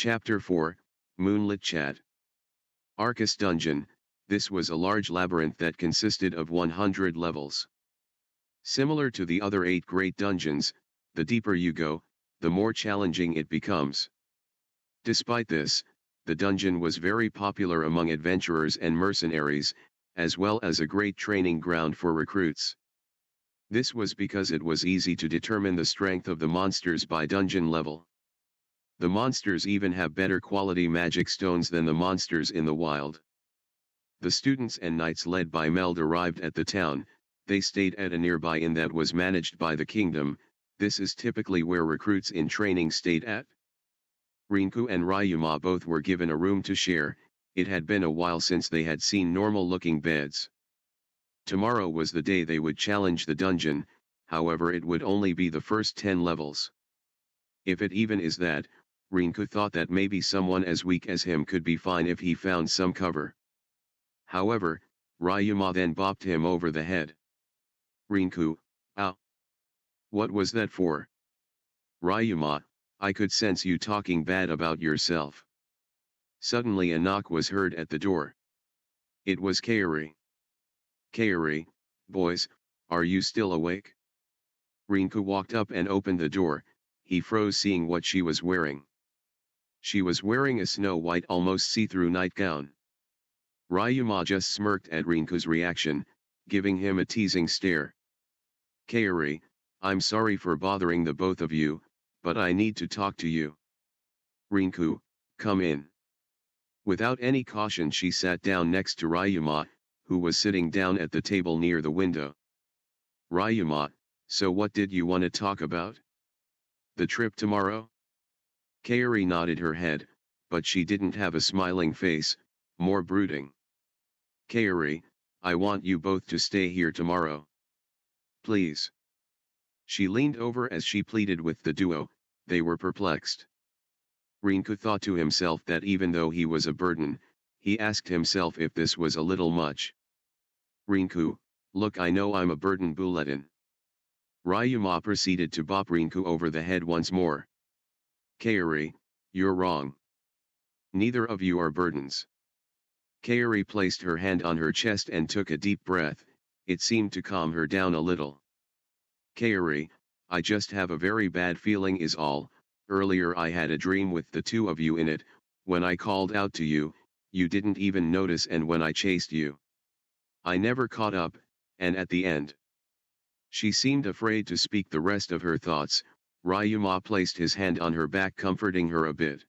Chapter 4, Moonlit Chat. Arcus Dungeon. This was a large labyrinth that consisted of 100 levels. Similar to the other 8 great dungeons, the deeper you go, the more challenging it becomes. Despite this, the dungeon was very popular among adventurers and mercenaries, as well as a great training ground for recruits. This was because it was easy to determine the strength of the monsters by dungeon level. The monsters even have better quality magic stones than the monsters in the wild. The students and knights led by Meld arrived at the town. They stayed at a nearby inn that was managed by the kingdom. This is typically where recruits in training stayed at. Rinku and Ryuma both were given a room to share. It had been a while since they had seen normal-looking beds. Tomorrow was the day they would challenge the dungeon, however it would only be the first 10 levels. If it even is that, Rinku thought that maybe someone as weak as him could be fine if he found some cover. However, Ryuma then bopped him over the head. Rinku, ow! What was that for? Ryuma, I could sense you talking bad about yourself. Suddenly a knock was heard at the door. It was Kaori. Kaori, boys, are you still awake? Rinku walked up and opened the door. He froze seeing what she was wearing. She was wearing a snow-white almost see-through nightgown. Ryuma just smirked at Rinku's reaction, giving him a teasing stare. Kaori, I'm sorry for bothering the both of you, but I need to talk to you. Rinku, come in. Without any caution she sat down next to Ryuma, who was sitting down at the table near the window. Ryuma, so what did you want to talk about? The trip tomorrow? Kaori nodded her head, but she didn't have a smiling face, more brooding. Kaori, I want you both to stay here tomorrow. Please. She leaned over as she pleaded with the duo. They were perplexed. Rinku thought to himself that even though he was a burden, he asked himself if this was a little much. Rinku, look, I know I'm a burden, Bulletin. Ryuma proceeded to bop Rinku over the head once more. Kaori, you're wrong. Neither of you are burdens. Kaori placed her hand on her chest and took a deep breath. It seemed to calm her down a little. Kaori, I just have a very bad feeling is all. Earlier I had a dream with the two of you in it. When I called out to you, you didn't even notice, and when I chased you, I never caught up, and at the end. She seemed afraid to speak the rest of her thoughts. Ryuma placed his hand on her back, comforting her a bit.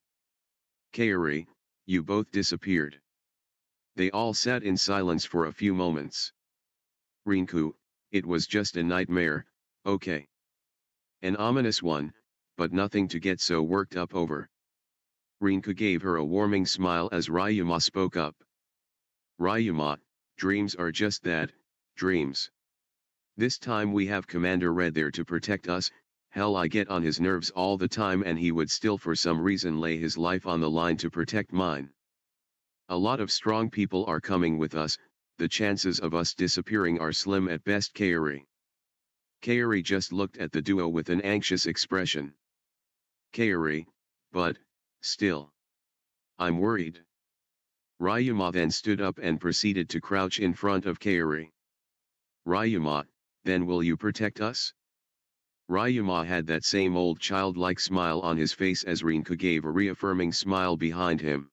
Kaori, you both disappeared. They all sat in silence for a few moments. Rinku, it was just a nightmare, okay. An ominous one, but nothing to get so worked up over. Rinku gave her a warming smile as Ryuma spoke up. Ryuma, dreams are just that, dreams. This time we have Commander Red there to protect us. Hell, I get on his nerves all the time and he would still for some reason lay his life on the line to protect mine. A lot of strong people are coming with us, the chances of us disappearing are slim at best. Kaori. Kaori just looked at the duo with an anxious expression. Kaori, but, still. I'm worried. Ryuma then stood up and proceeded to crouch in front of Kaori. Ryuma, then will you protect us? Ryuma had that same old childlike smile on his face as Rinku gave a reaffirming smile behind him.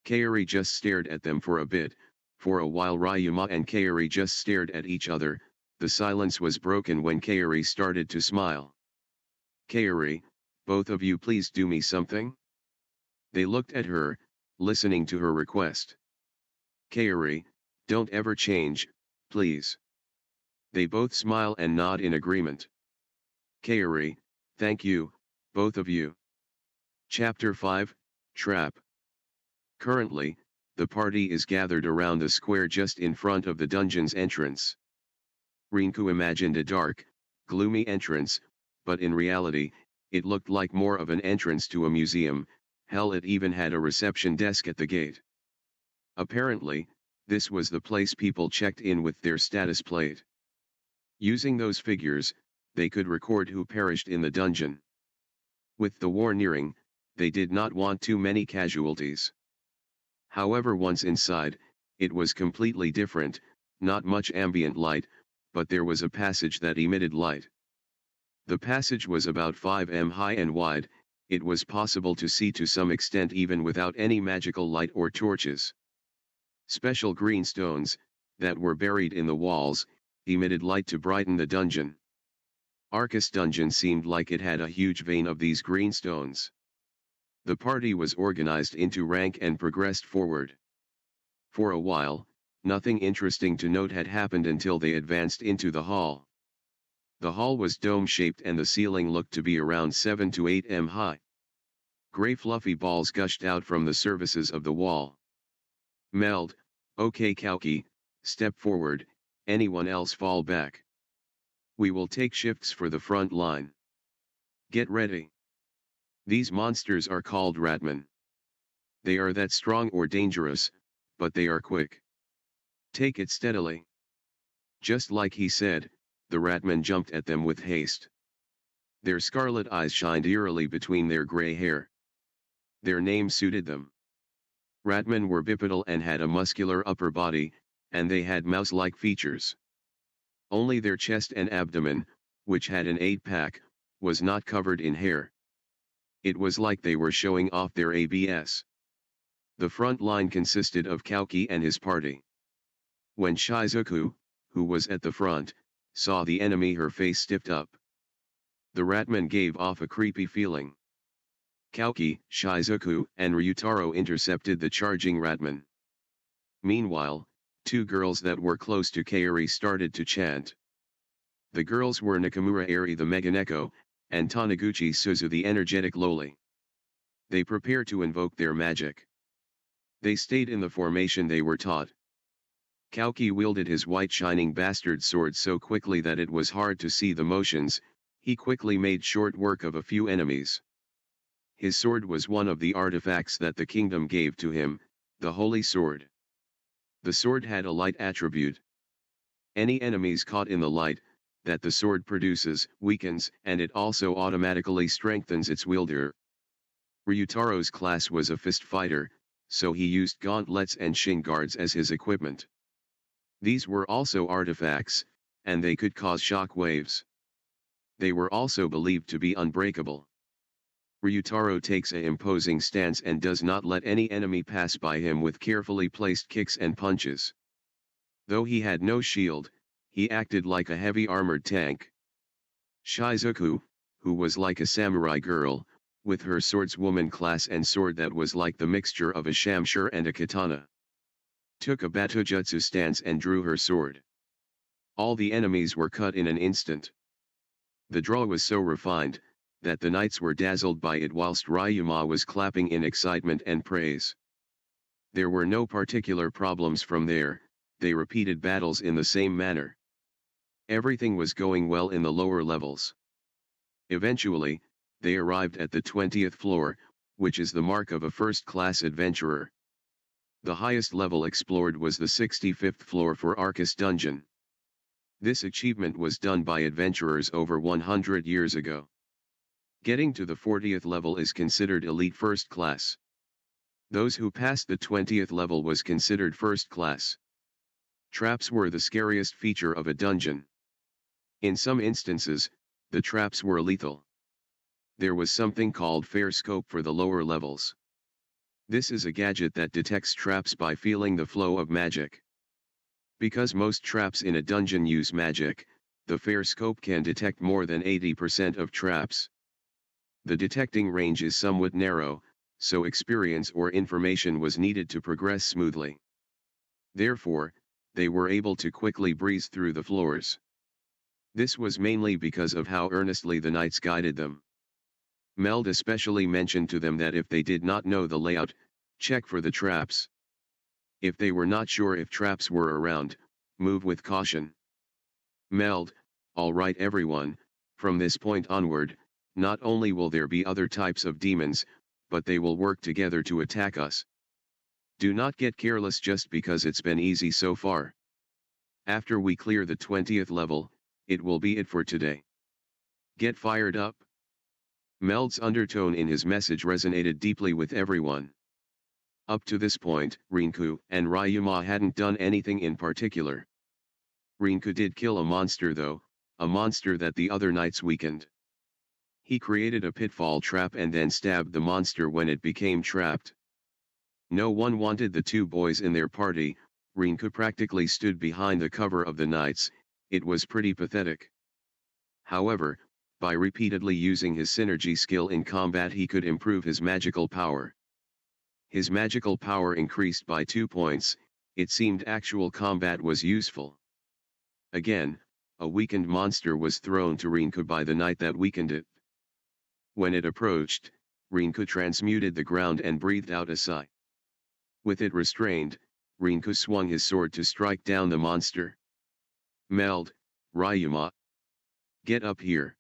Kaori just stared at them for a bit. For a while Ryuma and Kaori just stared at each other. The silence was broken when Kaori started to smile. Kaori, both of you please do me something? They looked at her, listening to her request. Kaori, don't ever change, please. They both smile and nod in agreement. Kaori, thank you, both of you. Chapter 5, Trap. Currently, the party is gathered around the square just in front of the dungeon's entrance. Rinku imagined a dark, gloomy entrance, but in reality, it looked like more of an entrance to a museum. Hell, it even had a reception desk at the gate. Apparently, this was the place people checked in with their status plate. Using those figures, they could record who perished in the dungeon. With the war nearing, they did not want too many casualties. However, once inside, it was completely different, not much ambient light, but there was a passage that emitted light. The passage was about 5 m high and wide. It was possible to see to some extent even without any magical light or torches. Special green stones, that were buried in the walls, emitted light to brighten the dungeon. Arcus dungeon seemed like it had a huge vein of these green stones. The party was organized into rank and progressed forward. For a while, nothing interesting to note had happened until they advanced into the hall. The hall was dome-shaped and the ceiling looked to be around 7 to 8 m high. Gray fluffy balls gushed out from the surfaces of the wall. Meld, okay Kauki, step forward, anyone else fall back. We will take shifts for the front line. Get ready. These monsters are called ratmen. They are that strong or dangerous, but they are quick. Take it steadily. Just like he said, the ratmen jumped at them with haste. Their scarlet eyes shined eerily between their gray hair. Their name suited them. Ratmen were bipedal and had a muscular upper body, and they had mouse-like features. Only their chest and abdomen, which had an 8-pack, was not covered in hair. It was like they were showing off their abs. The front line consisted of Kauki and his party. When Shizuku, who was at the front, saw the enemy, her face stiffed up. The ratman gave off a creepy feeling. Kauki, Shizuku, and Ryutaro intercepted the charging ratman. Meanwhile, two girls that were close to Kaori started to chant. The girls were Nakamura Eri the Meganeko, and Taniguchi Suzu the energetic loli. They prepared to invoke their magic. They stayed in the formation they were taught. Kauki wielded his white shining bastard sword so quickly that it was hard to see the motions. He quickly made short work of a few enemies. His sword was one of the artifacts that the kingdom gave to him, the holy sword. The sword had a light attribute. Any enemies caught in the light that the sword produces weakens, and it also automatically strengthens its wielder. Ryutaro's class was a fist fighter, so he used gauntlets and shin guards as his equipment. These were also artifacts, and they could cause shock waves. They were also believed to be unbreakable. Ryutaro takes an imposing stance and does not let any enemy pass by him with carefully placed kicks and punches. Though he had no shield, he acted like a heavy armored tank. Shizuku, who was like a samurai girl, with her swordswoman class and sword that was like the mixture of a shamshur and a katana, took a batujutsu stance and drew her sword. All the enemies were cut in an instant. The draw was so refined, that the knights were dazzled by it whilst Ryuma was clapping in excitement and praise. There were no particular problems from there, they repeated battles in the same manner. Everything was going well in the lower levels. Eventually, they arrived at the 20th floor, which is the mark of a first-class adventurer. The highest level explored was the 65th floor for Arcus Dungeon. This achievement was done by adventurers over 100 years ago. Getting to the 40th level is considered elite first class. Those who passed the 20th level was considered first class. Traps were the scariest feature of a dungeon. In some instances, the traps were lethal. There was something called fair scope for the lower levels. This is a gadget that detects traps by feeling the flow of magic. Because most traps in a dungeon use magic, the fair scope can detect more than 80% of traps. The detecting range is somewhat narrow, so experience or information was needed to progress smoothly. Therefore, they were able to quickly breeze through the floors. This was mainly because of how earnestly the knights guided them. Meld especially mentioned to them that if they did not know the layout, check for the traps. If they were not sure if traps were around, move with caution. Meld, all right everyone, from this point onward, not only will there be other types of demons, but they will work together to attack us. Do not get careless just because it's been easy so far. After we clear the 20th level, it will be it for today. Get fired up. Meld's undertone in his message resonated deeply with everyone. Up to this point, Rinku and Ryuma hadn't done anything in particular. Rinku did kill a monster though, a monster that the other knights weakened. He created a pitfall trap and then stabbed the monster when it became trapped. No one wanted the two boys in their party. Rinku practically stood behind the cover of the knights. It was pretty pathetic. However, by repeatedly using his synergy skill in combat he could improve his magical power. His magical power increased by 2 points, it seemed actual combat was useful. Again, a weakened monster was thrown to Rinku by the knight that weakened it. When it approached, Rinku transmuted the ground and breathed out a sigh. With it restrained, Rinku swung his sword to strike down the monster. Meld, Ryuma. Get up here.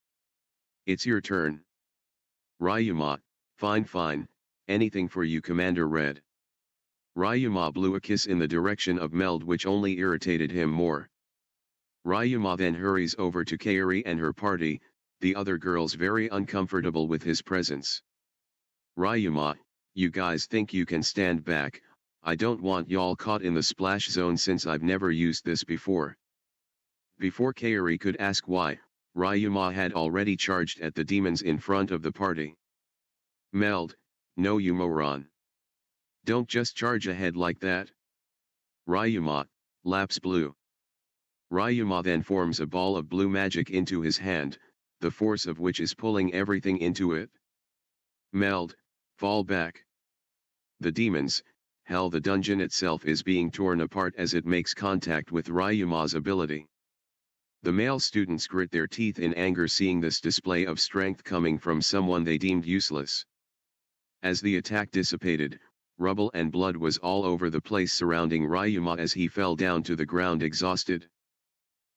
It's your turn. Ryuma, fine, anything for you Commander Red. Ryuma blew a kiss in the direction of Meld which only irritated him more. Ryuma then hurries over to Kaori and her party, the other girls very uncomfortable with his presence. Ryuma, you guys think you can stand back, I don't want y'all caught in the splash zone since I've never used this before. Before Kaori could ask why, Ryuma had already charged at the demons in front of the party. Meld, no you moron. Don't just charge ahead like that. Ryuma, lapse blue. Ryuma then forms a ball of blue magic into his hand, the force of which is pulling everything into it. Meld, fall back. The demons, hell the dungeon itself is being torn apart as it makes contact with Ryuma's ability. The male students grit their teeth in anger seeing this display of strength coming from someone they deemed useless. As the attack dissipated, rubble and blood was all over the place surrounding Ryuma as he fell down to the ground exhausted.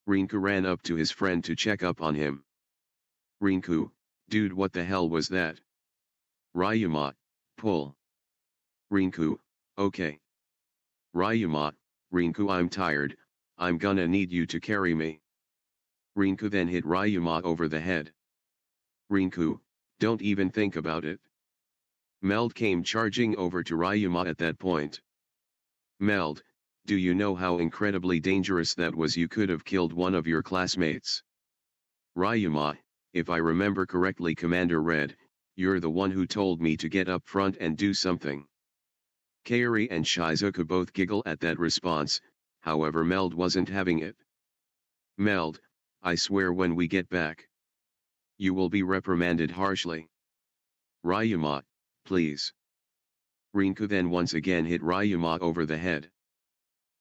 Rinku ran up to his friend to check up on him. Rinku, dude what the hell was that? Ryuma, pull. Rinku, okay. Ryuma, Rinku I'm tired, I'm gonna need you to carry me. Rinku then hit Ryuma over the head. Rinku, don't even think about it. Meld came charging over to Ryuma at that point. Meld, do you know how incredibly dangerous that was? You could have killed one of your classmates. Ryuma, if I remember correctly Commander Red, you're the one who told me to get up front and do something. Kaori and Shizuka both giggle at that response, however Meld wasn't having it. Meld, I swear when we get back, you will be reprimanded harshly. Ryuma, please. Rinku then once again hit Ryuma over the head.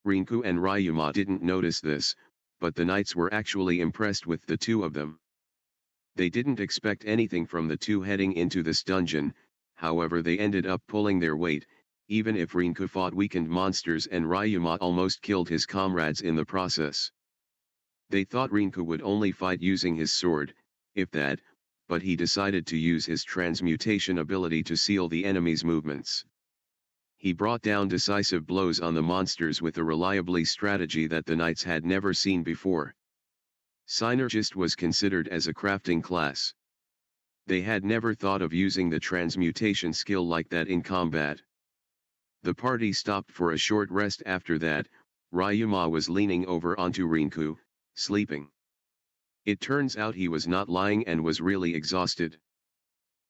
Rinku and Ryuma didn't notice this, but the knights were actually impressed with the two of them. They didn't expect anything from the two heading into this dungeon, however they ended up pulling their weight, even if Rinku fought weakened monsters and Ryuma almost killed his comrades in the process. They thought Rinku would only fight using his sword, if that, but he decided to use his transmutation ability to seal the enemy's movements. He brought down decisive blows on the monsters with a reliably strategy that the knights had never seen before. Synergist was considered as a crafting class. They had never thought of using the transmutation skill like that in combat. The party stopped for a short rest after that. Ryuma was leaning over onto Rinku, sleeping. It turns out he was not lying and was really exhausted.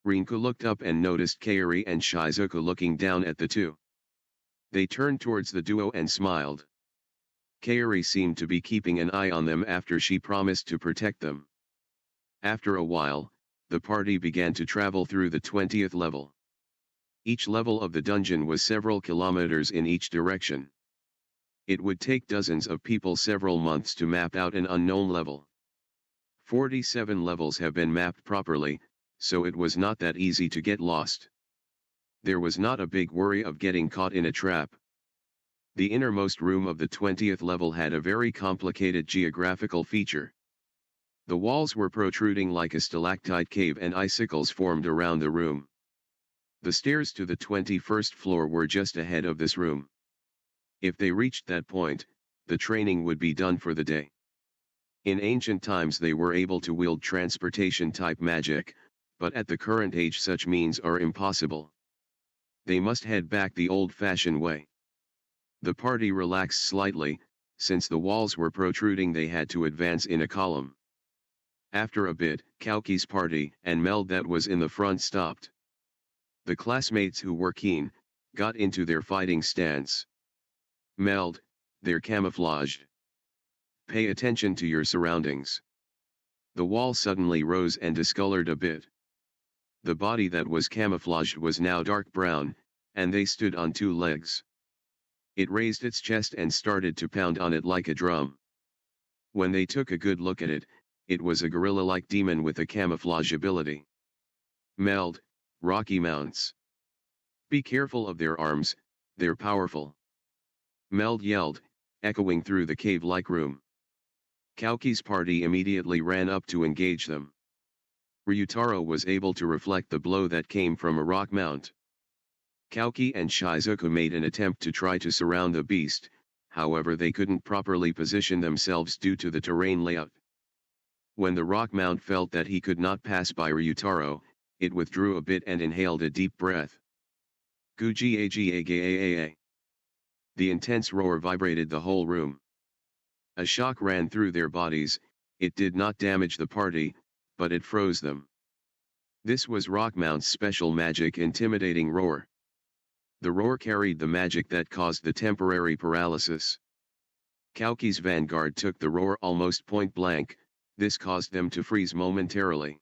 Rinku looked up and noticed Kaori and Shizuka looking down at the two. They turned towards the duo and smiled. Kaori seemed to be keeping an eye on them after she promised to protect them. After a while, the party began to travel through the 20th level. Each level of the dungeon was several kilometers in each direction. It would take dozens of people several months to map out an unknown level. 47 levels have been mapped properly, so it was not that easy to get lost. There was not a big worry of getting caught in a trap. The innermost room of the 20th level had a very complicated geographical feature. The walls were protruding like a stalactite cave and icicles formed around the room. The stairs to the 21st floor were just ahead of this room. If they reached that point, the training would be done for the day. In ancient times they were able to wield transportation-type magic, but at the current age such means are impossible. They must head back the old-fashioned way. The party relaxed slightly, since the walls were protruding they had to advance in a column. After a bit, Kauki's party and Meld that was in the front stopped. The classmates who were keen, got into their fighting stance. Meld, they're camouflaged. Pay attention to your surroundings. The wall suddenly rose and discolored a bit. The body that was camouflaged was now dark brown, and they stood on two legs. It raised its chest and started to pound on it like a drum. When they took a good look at it, it was a gorilla-like demon with a camouflage ability. Meld, Rocky Mounts. Be careful of their arms, they're powerful. Meld yelled, echoing through the cave-like room. Kauki's party immediately ran up to engage them. Ryutaro was able to reflect the blow that came from a rock mount. Kauki and Shizuku made an attempt to try to surround the beast, however they couldn't properly position themselves due to the terrain layout. When the rock mount felt that he could not pass by Ryutaro, it withdrew a bit and inhaled a deep breath. Guji-aga-aga-aga. The intense roar vibrated the whole room. A shock ran through their bodies. It did not damage the party, but it froze them. This was Rockmount's special magic intimidating roar. The roar carried the magic that caused the temporary paralysis. Kauki's vanguard took the roar almost point blank, this caused them to freeze momentarily.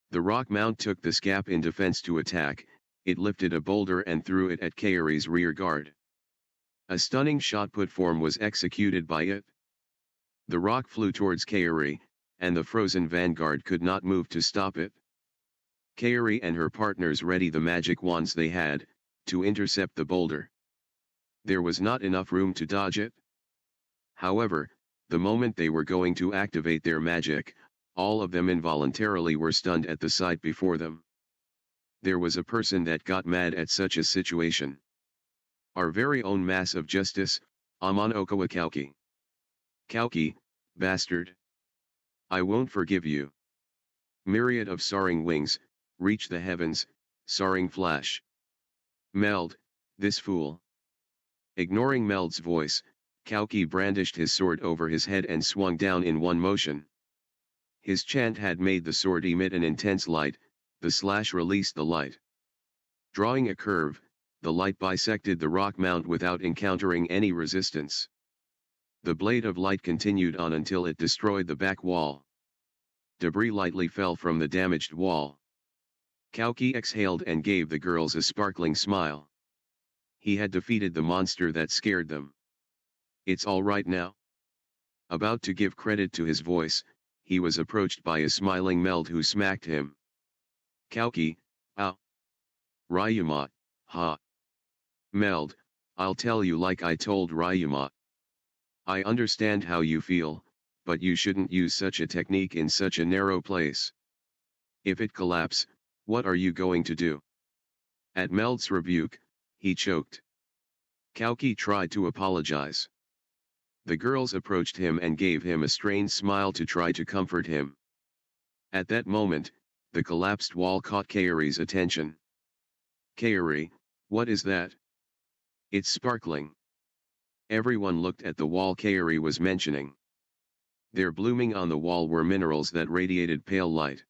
The Rockmount took this gap in defense to attack, it lifted a boulder and threw it at Kaori's rear guard. A stunning shot-put form was executed by it. The rock flew towards Kaori, and the frozen vanguard could not move to stop it. Kaori and her partners readied the magic wands they had, to intercept the boulder. There was not enough room to dodge it. However, the moment they were going to activate their magic, all of them involuntarily were stunned at the sight before them. There was a person that got mad at such a situation. Our very own mass of justice, Amon Okawa Kauki. Kauki, bastard. I won't forgive you. Myriad of soaring wings, reach the heavens, soaring flash. Meld, this fool. Ignoring Meld's voice, Kauki brandished his sword over his head and swung down in one motion. His chant had made the sword emit an intense light, the slash released the light. Drawing a curve, the light bisected the rock mount without encountering any resistance. The blade of light continued on until it destroyed the back wall. Debris lightly fell from the damaged wall. Kauki exhaled and gave the girls a sparkling smile. He had defeated the monster that scared them. It's all right now. About to give credit to his voice, he was approached by a smiling Meld who smacked him. Kauki, ow. Ryuma, ha. Meld, I'll tell you like I told Ryuma. I understand how you feel, but you shouldn't use such a technique in such a narrow place. If it collapses, what are you going to do? At Meld's rebuke, he choked. Kauki tried to apologize. The girls approached him and gave him a strained smile to try to comfort him. At that moment, the collapsed wall caught Kaori's attention. Kaori, what is that? It's sparkling. Everyone looked at the wall Kaori was mentioning. There blooming on the wall were minerals that radiated pale light.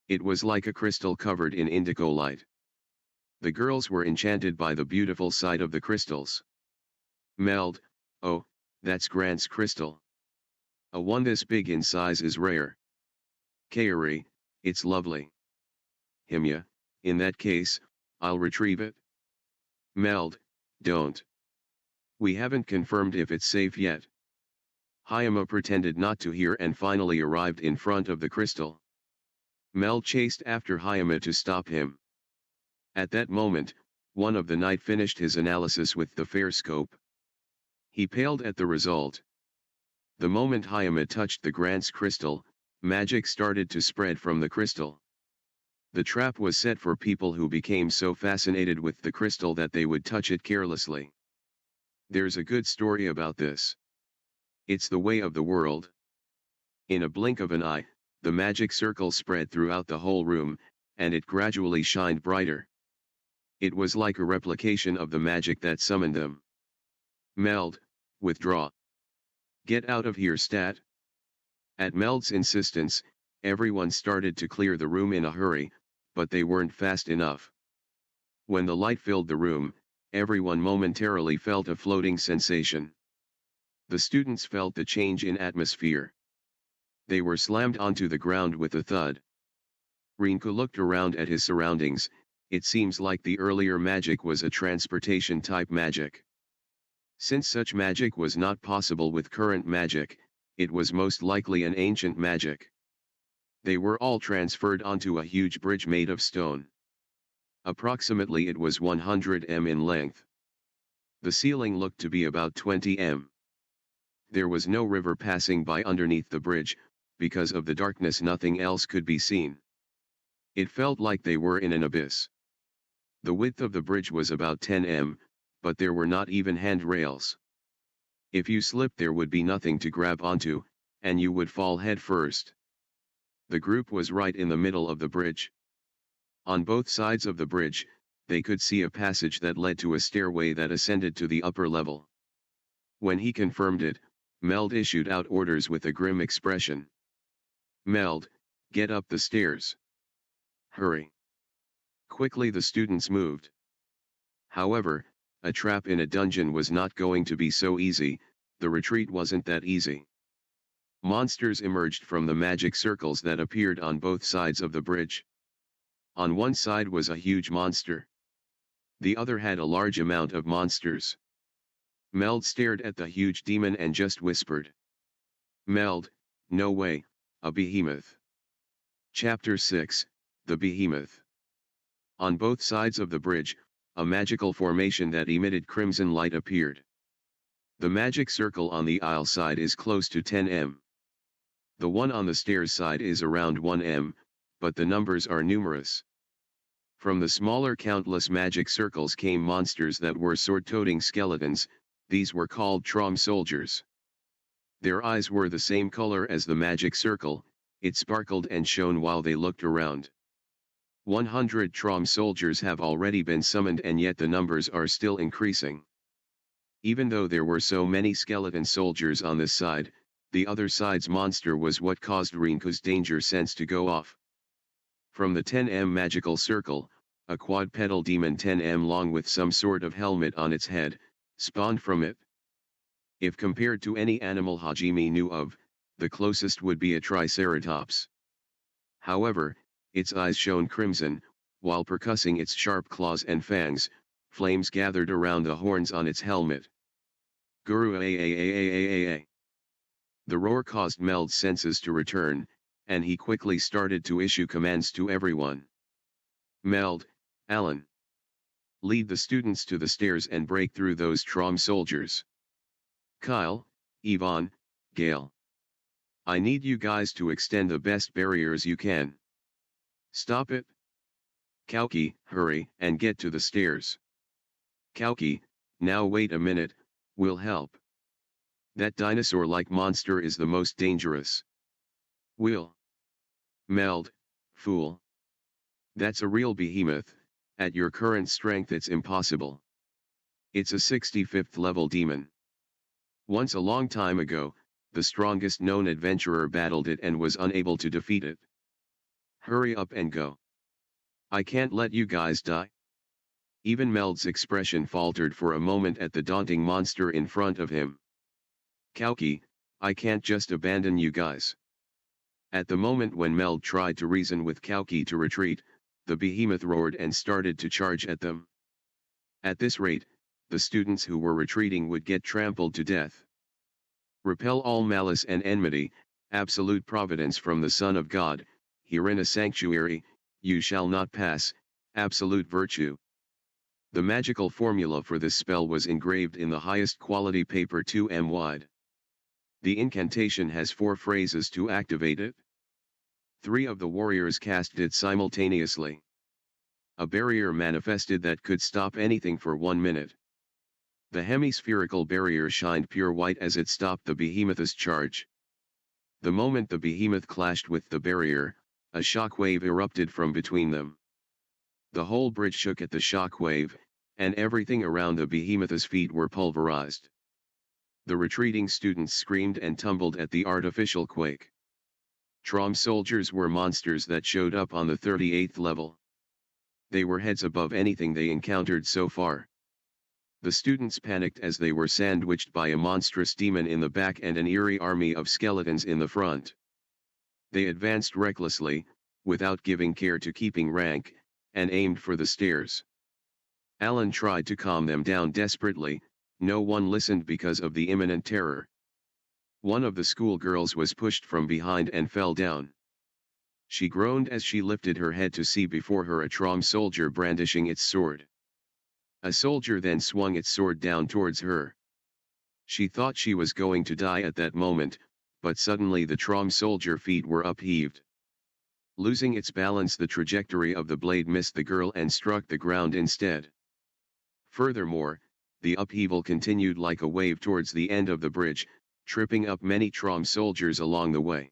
It was like a crystal covered in indigo light. The girls were enchanted by the beautiful sight of the crystals. Meld, oh, that's Grant's crystal. A one this big in size is rare. Kaori, it's lovely. Himya, in that case, I'll retrieve it. Meld, don't. We haven't confirmed if it's safe yet. Hayama pretended not to hear and finally arrived in front of the crystal. Meld chased after Hayama to stop him. At that moment, one of the knight finished his analysis with the fair scope. He paled at the result. The moment Hayama touched the Grant's crystal, magic started to spread from the crystal. The trap was set for people who became so fascinated with the crystal that they would touch it carelessly. There's a good story about this. It's the way of the world. In a blink of an eye, the magic circle spread throughout the whole room, and it gradually shined brighter. It was like a replication of the magic that summoned them. Meld, withdraw. Get out of here, stat. At Meld's insistence, everyone started to clear the room in a hurry, but they weren't fast enough. When the light filled the room, everyone momentarily felt a floating sensation. The students felt the change in atmosphere. They were slammed onto the ground with a thud. Rinku looked around at his surroundings. It seems like the earlier magic was a transportation-type magic. Since such magic was not possible with current magic, it was most likely an ancient magic. They were all transferred onto a huge bridge made of stone. Approximately it was 100 m in length. The ceiling looked to be about 20 m. There was no river passing by underneath the bridge. Because of the darkness, nothing else could be seen. It felt like they were in an abyss. The width of the bridge was about 10 m, but there were not even handrails. If you slipped, there would be nothing to grab onto, and you would fall head first. The group was right in the middle of the bridge. On both sides of the bridge, they could see a passage that led to a stairway that ascended to the upper level. When he confirmed it, Meld issued out orders with a grim expression. Meld, get up the stairs. Hurry. Quickly the students moved. However, a trap in a dungeon was not going to be so easy. The retreat wasn't that easy. Monsters emerged from the magic circles that appeared on both sides of the bridge. On one side was a huge monster. The other had a large amount of monsters. Meld stared at the huge demon and just whispered. Meld, no way, a behemoth. Chapter 6, The Behemoth. On both sides of the bridge, a magical formation that emitted crimson light appeared. The magic circle on the aisle side is close to 10 m. The one on the stairs side is around 1 m, but the numbers are numerous. From the smaller countless magic circles came monsters that were sword-toting skeletons. These were called Trom soldiers. Their eyes were the same color as the magic circle. It sparkled and shone while they looked around. 100 Trom soldiers have already been summoned, and yet the numbers are still increasing. Even though there were so many skeleton soldiers on this side, the other side's monster was what caused Rinku's danger sense to go off. From the 10 m magical circle, a quadrupedal demon 10 m long with some sort of helmet on its head, spawned from it. If compared to any animal Hajime knew of, the closest would be a triceratops. However, its eyes shone crimson, while percussing its sharp claws and fangs, flames gathered around the horns on its helmet. Guru a. The roar caused Meld's senses to return, and he quickly started to issue commands to everyone. Meld, Alan. Lead the students to the stairs and break through those Trom soldiers. Kyle, Yvonne, Gail. I need you guys to extend the best barriers you can. Stop it. Kauki, hurry and get to the stairs. Kauki, now wait a minute, we'll help. That dinosaur-like monster is the most dangerous. Will. Meld, fool. That's a real behemoth. At your current strength it's impossible. It's a 65th level demon. Once a long time ago, the strongest known adventurer battled it and was unable to defeat it. Hurry up and go. I can't let you guys die. Even Meld's expression faltered for a moment at the daunting monster in front of him. Kauki, I can't just abandon you guys. At the moment when Meld tried to reason with Kauki to retreat, the behemoth roared and started to charge at them. At this rate, the students who were retreating would get trampled to death. Repel all malice and enmity, absolute providence from the Son of God, here in a sanctuary, you shall not pass, absolute virtue. The magical formula for this spell was engraved in the highest quality paper 2 m wide. The incantation has 4 phrases to activate it. 3 of the warriors cast it simultaneously. A barrier manifested that could stop anything for 1 minute. The hemispherical barrier shined pure white as it stopped the behemoth's charge. The moment the behemoth clashed with the barrier, a shock wave erupted from between them. The whole bridge shook at the shock wave, and everything around the behemoth's feet were pulverized. The retreating students screamed and tumbled at the artificial quake. Trom soldiers were monsters that showed up on the 38th level. They were heads above anything they encountered so far. The students panicked as they were sandwiched by a monstrous demon in the back and an eerie army of skeletons in the front. They advanced recklessly, without giving care to keeping rank, and aimed for the stairs. Alan tried to calm them down desperately. No one listened because of the imminent terror. One of the schoolgirls was pushed from behind and fell down. She groaned as she lifted her head to see before her a Trom soldier brandishing its sword. A soldier then swung its sword down towards her. She thought she was going to die at that moment, but suddenly the Trom soldier feet were upheaved. Losing its balance, the trajectory of the blade missed the girl and struck the ground instead. Furthermore, the upheaval continued like a wave towards the end of the bridge, tripping up many Trom soldiers along the way.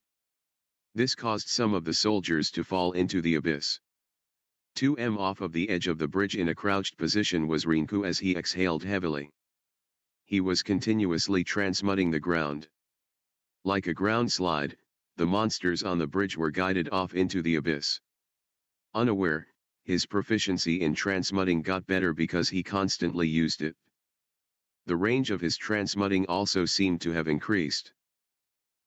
This caused some of the soldiers to fall into the abyss. 2m off of the edge of the bridge in a crouched position was Rinku as he exhaled heavily. He was continuously transmuting the ground. Like a ground slide, the monsters on the bridge were guided off into the abyss. Unaware, his proficiency in transmuting got better because he constantly used it. The range of his transmuting also seemed to have increased.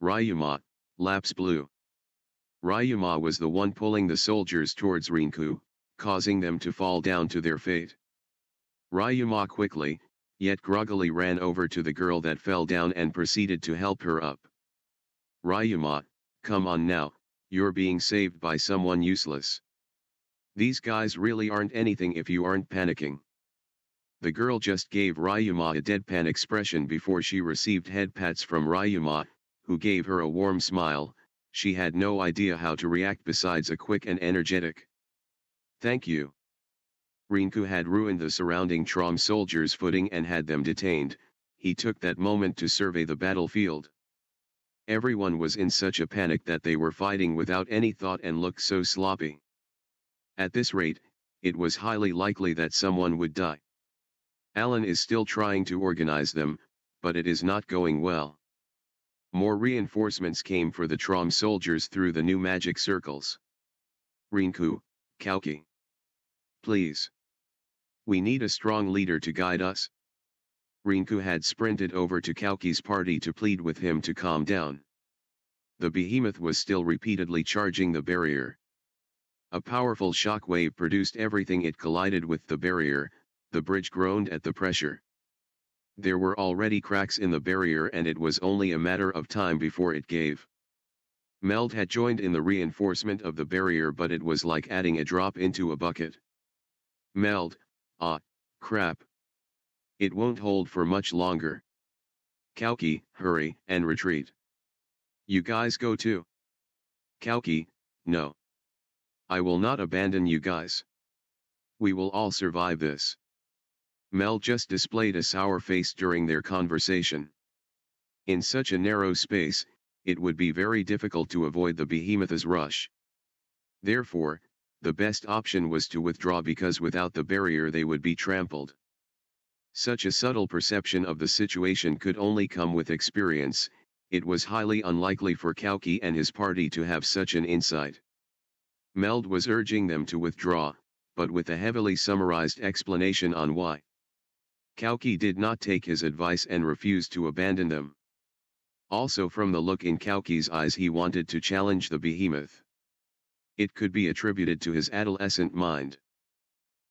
Ryuma, Lapse Blue. Ryuma was the one pulling the soldiers towards Rinku, causing them to fall down to their fate. Ryuma quickly, yet groggily ran over to the girl that fell down and proceeded to help her up. Ryuma, come on now, you're being saved by someone useless. These guys really aren't anything if you aren't panicking. The girl just gave Ryuma a deadpan expression before she received head pats from Ryuma, who gave her a warm smile. She had no idea how to react besides a quick and energetic "Thank you." Rinku had ruined the surrounding Trom soldiers' footing and had them detained. He took that moment to survey the battlefield. Everyone was in such a panic that they were fighting without any thought and looked so sloppy. At this rate, it was highly likely that someone would die. Alan is still trying to organize them, but it is not going well. More reinforcements came for the Trom soldiers through the new magic circles. Rinku, Kauki. Please. We need a strong leader to guide us. Rinku had sprinted over to Kauki's party to plead with him to calm down. The behemoth was still repeatedly charging the barrier. A powerful shock wave produced everything it collided with the barrier. The bridge groaned at the pressure. There were already cracks in the barrier and it was only a matter of time before it gave. Meld had joined in the reinforcement of the barrier, but it was like adding a drop into a bucket. Meld, ah, crap. It won't hold for much longer. Kauki, hurry and retreat. You guys go too. Kauki, no. I will not abandon you guys. We will all survive this. Mel just displayed a sour face during their conversation. In such a narrow space, it would be very difficult to avoid the behemoth's rush. Therefore, the best option was to withdraw because without the barrier they would be trampled. Such a subtle perception of the situation could only come with experience. It was highly unlikely for Kauki and his party to have such an insight. Meld was urging them to withdraw, but with a heavily summarized explanation on why. Kauki did not take his advice and refused to abandon them. Also, from the look in Kauki's eyes, he wanted to challenge the behemoth. It could be attributed to his adolescent mind.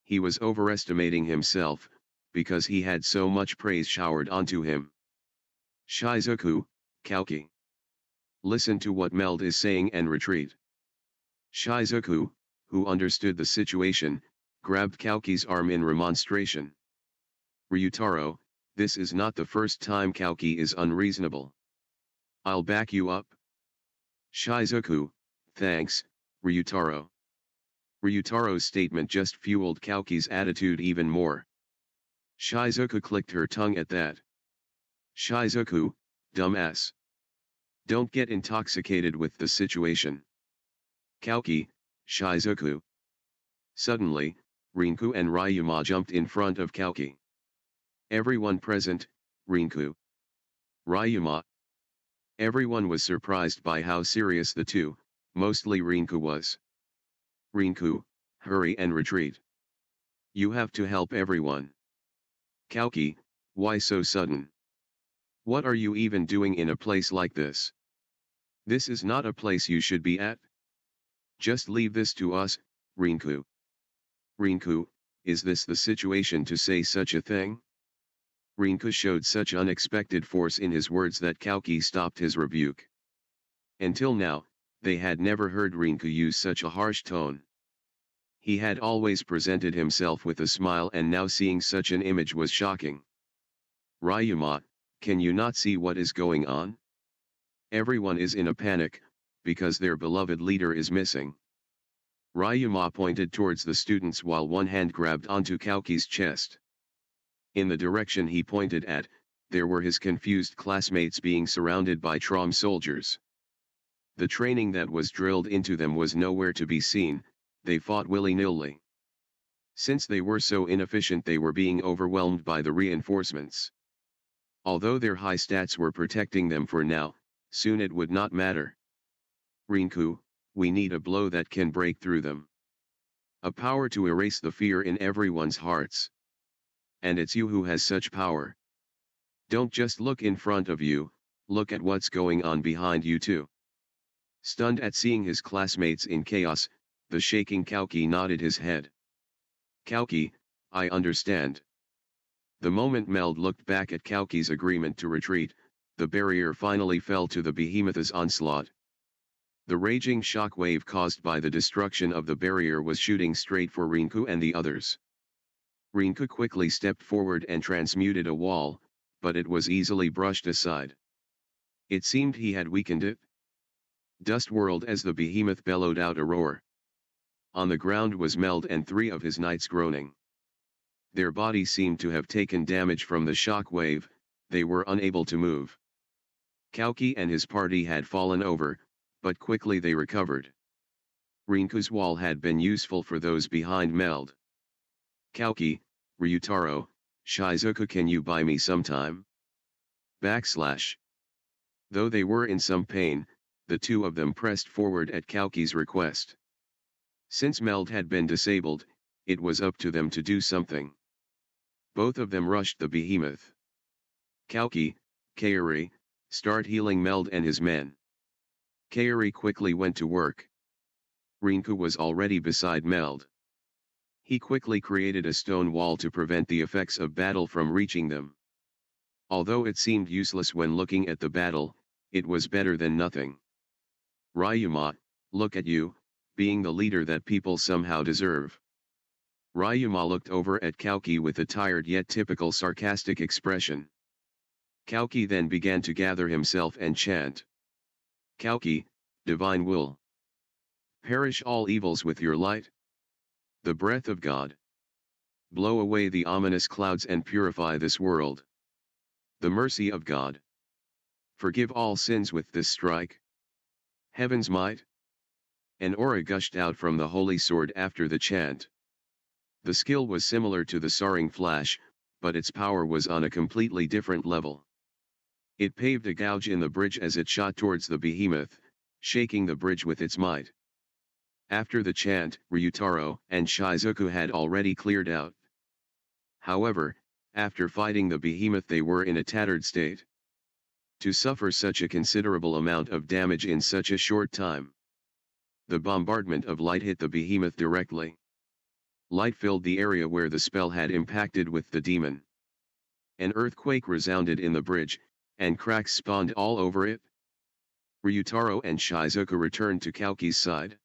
He was overestimating himself, because he had so much praise showered onto him. Shizuku, Kauki. Listen to what Meld is saying and retreat. Shizuku, who understood the situation, grabbed Kauki's arm in remonstration. Ryutaro, this is not the first time Kauki is unreasonable. I'll back you up. Shizuku, thanks, Ryutaro. Ryutaro's statement just fueled Kauki's attitude even more. Shizuku clicked her tongue at that. Shizuku, dumbass. Don't get intoxicated with the situation. Kauki, Shizuku. Suddenly, Rinku and Ryuma jumped in front of Kauki. Everyone present, Rinku. Ryuma. Everyone was surprised by how serious the two, mostly Rinku was. Rinku, hurry and retreat. You have to help everyone. Kauki, why so sudden? What are you even doing in a place like this? This is not a place you should be at. Just leave this to us, Rinku. Rinku, is this the situation to say such a thing? Rinku showed such unexpected force in his words that Kauki stopped his rebuke. Until now, they had never heard Rinku use such a harsh tone. He had always presented himself with a smile, and now seeing such an image was shocking. Ryuma, can you not see what is going on? Everyone is in a panic, because their beloved leader is missing. Ryuma pointed towards the students while one hand grabbed onto Kauki's chest. In the direction he pointed at, there were his confused classmates being surrounded by Trom soldiers. The training that was drilled into them was nowhere to be seen. They fought willy-nilly. Since they were so inefficient, they were being overwhelmed by the reinforcements. Although their high stats were protecting them for now, soon it would not matter. Rinku, we need a blow that can break through them. A power to erase the fear in everyone's hearts. And it's you who has such power. Don't just look in front of you, look at what's going on behind you too. Stunned at seeing his classmates in chaos, the shaking Kauki nodded his head. Kauki, I understand. The moment Meld looked back at Kauki's agreement to retreat, the barrier finally fell to the behemoth's onslaught. The raging shock wave caused by the destruction of the barrier was shooting straight for Rinku and the others. Rinku quickly stepped forward and transmuted a wall, but it was easily brushed aside. It seemed he had weakened it. Dust whirled as the behemoth bellowed out a roar. On the ground was Meld and 3 of his knights groaning. Their bodies seemed to have taken damage from the shock wave, they were unable to move. Kauki and his party had fallen over, but quickly they recovered. Rinku's wall had been useful for those behind Meld. Kauki, Ryutaro, Shizuku, can you buy me some time? Though they were in some pain, the 2 of them pressed forward at Kauki's request. Since Meld had been disabled, it was up to them to do something. Both of them rushed the behemoth. Kauki, Kaori, start healing Meld and his men. Kaori quickly went to work. Rinku was already beside Meld. He quickly created a stone wall to prevent the effects of battle from reaching them. Although it seemed useless when looking at the battle, it was better than nothing. Ryuma, look at you, being the leader that people somehow deserve. Ryuma looked over at Kauki with a tired yet typical sarcastic expression. Kauki then began to gather himself and chant. Kauki, divine will. Perish all evils with your light. The breath of God. Blow away the ominous clouds and purify this world. The mercy of God. Forgive all sins with this strike. Heaven's might. An aura gushed out from the holy sword after the chant. The skill was similar to the soaring flash, but its power was on a completely different level. It paved a gouge in the bridge as it shot towards the behemoth, shaking the bridge with its might. After the chant, Ryutaro and Shizuku had already cleared out. However, after fighting the behemoth, they were in a tattered state. To suffer such a considerable amount of damage in such a short time. The bombardment of light hit the behemoth directly. Light filled the area where the spell had impacted with the demon. An earthquake resounded in the bridge, and cracks spawned all over it. Ryutaro and Shizuku returned to Kauki's side.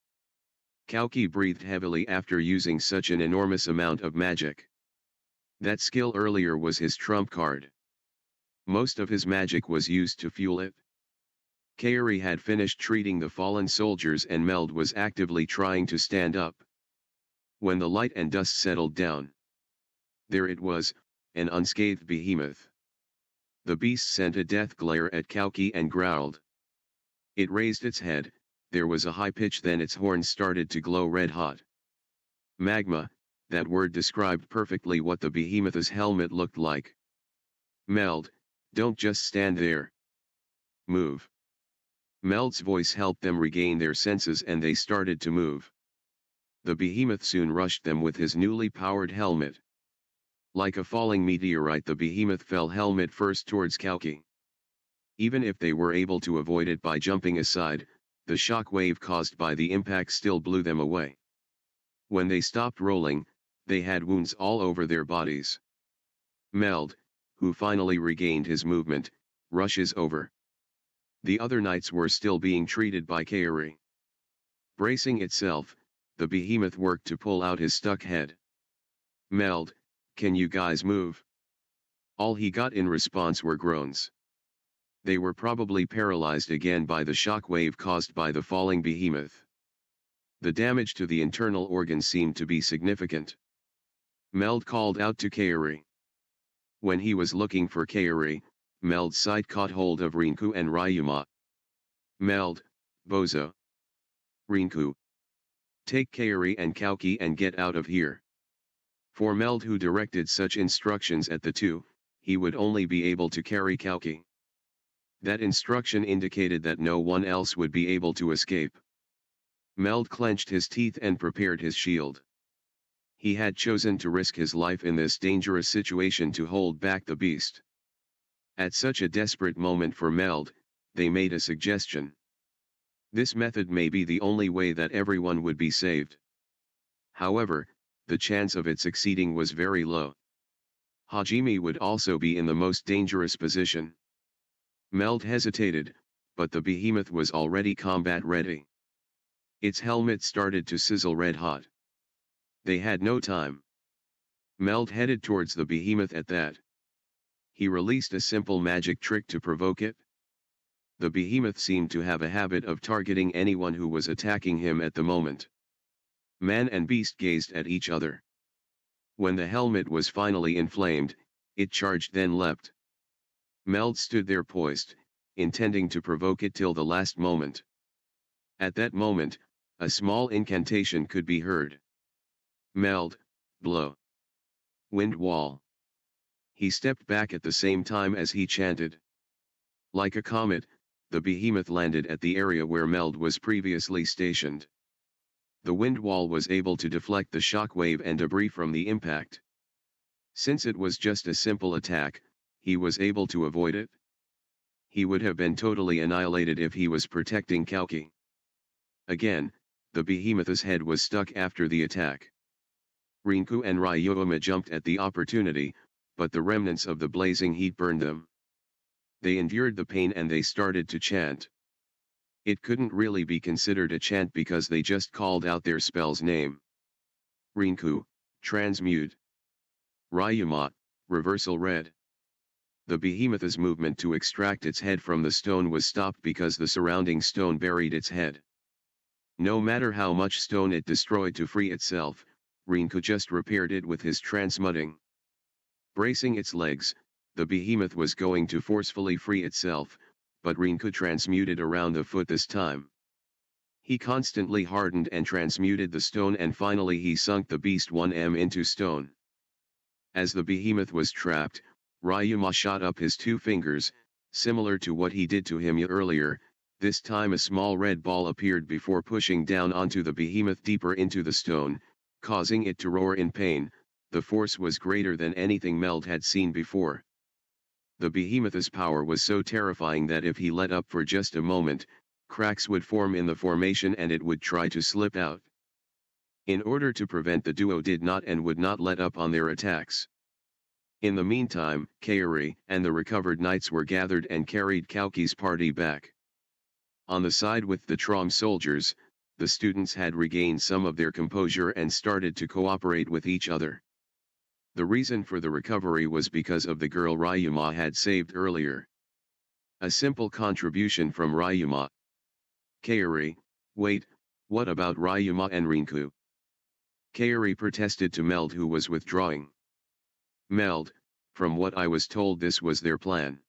Kauki breathed heavily after using such an enormous amount of magic. That skill earlier was his trump card. Most of his magic was used to fuel it. Kaori had finished treating the fallen soldiers and Meld was actively trying to stand up. When the light and dust settled down, there it was, an unscathed behemoth. The beast sent a death glare at Kauki and growled. It raised its head, there was a high pitch, then its horns started to glow red hot. Magma, that word described perfectly what the behemoth's helmet looked like. Meld, don't just stand there. Move. Meld's voice helped them regain their senses and they started to move. The behemoth soon rushed them with his newly powered helmet. Like a falling meteorite, the behemoth fell helmet first towards Kalki. Even if they were able to avoid it by jumping aside, the shock wave caused by the impact still blew them away. When they stopped rolling, they had wounds all over their bodies. Meld, who finally regained his movement, rushes over. The other knights were still being treated by Kairi. Bracing itself, the behemoth worked to pull out his stuck head. Meld, can you guys move? All he got in response were groans. They were probably paralyzed again by the shock wave caused by the falling behemoth. The damage to the internal organs seemed to be significant. Meld called out to Kairi. When he was looking for Kairi, Meld's sight caught hold of Rinku and Ryuma. Meld, bozo. Rinku. Take Kairi and Kalki and get out of here. For Meld, who directed such instructions at the two, he would only be able to carry Kalki. That instruction indicated that no one else would be able to escape. Meld clenched his teeth and prepared his shield. He had chosen to risk his life in this dangerous situation to hold back the beast. At such a desperate moment for Meld, they made a suggestion. This method may be the only way that everyone would be saved. However, the chance of it succeeding was very low. Hajime would also be in the most dangerous position. Meld hesitated, but the behemoth was already combat ready. Its helmet started to sizzle red hot. They had no time. Meld headed towards the behemoth at that. He released a simple magic trick to provoke it. The behemoth seemed to have a habit of targeting anyone who was attacking him at the moment. Man and beast gazed at each other. When the helmet was finally inflamed, it charged, then leapt. Meld stood there poised, intending to provoke it till the last moment. At that moment, a small incantation could be heard. Meld, blow. Wind wall. He stepped back at the same time as he chanted. Like a comet, the behemoth landed at the area where Meld was previously stationed. The wind wall was able to deflect the shock wave and debris from the impact. Since it was just a simple attack, he was able to avoid it. He would have been totally annihilated if he was protecting Kalki. Again, the behemoth's head was stuck after the attack. Rinku and Ryoma jumped at the opportunity, but the remnants of the blazing heat burned them. They endured the pain and they started to chant. It couldn't really be considered a chant because they just called out their spell's name. Rinku, transmute. Ryuma, reversal red. The behemoth's movement to extract its head from the stone was stopped because the surrounding stone buried its head. No matter how much stone it destroyed to free itself, Rinku just repaired it with his transmuting. Bracing its legs, the behemoth was going to forcefully free itself, but Rinku transmuted around the foot this time. He constantly hardened and transmuted the stone and finally he sunk the beast 1m into stone. As the behemoth was trapped, Ryuma shot up his two fingers, similar to what he did to him earlier. This time a small red ball appeared before pushing down onto the behemoth deeper into the stone, causing it to roar in pain. The force was greater than anything Meld had seen before. The behemoth's power was so terrifying that if he let up for just a moment, cracks would form in the formation and it would try to slip out. In order to prevent, the duo did not and would not let up on their attacks. In the meantime, Kairi and the recovered knights were gathered and carried Kalki's party back. On the side with the Trom soldiers, the students had regained some of their composure and started to cooperate with each other. The reason for the recovery was because of the girl Ryuma had saved earlier. A simple contribution from Ryuma. Kairi, wait, what about Ryuma and Rinku? Kairi protested to Meld, who was withdrawing. Meld, from what I was told, this was their plan.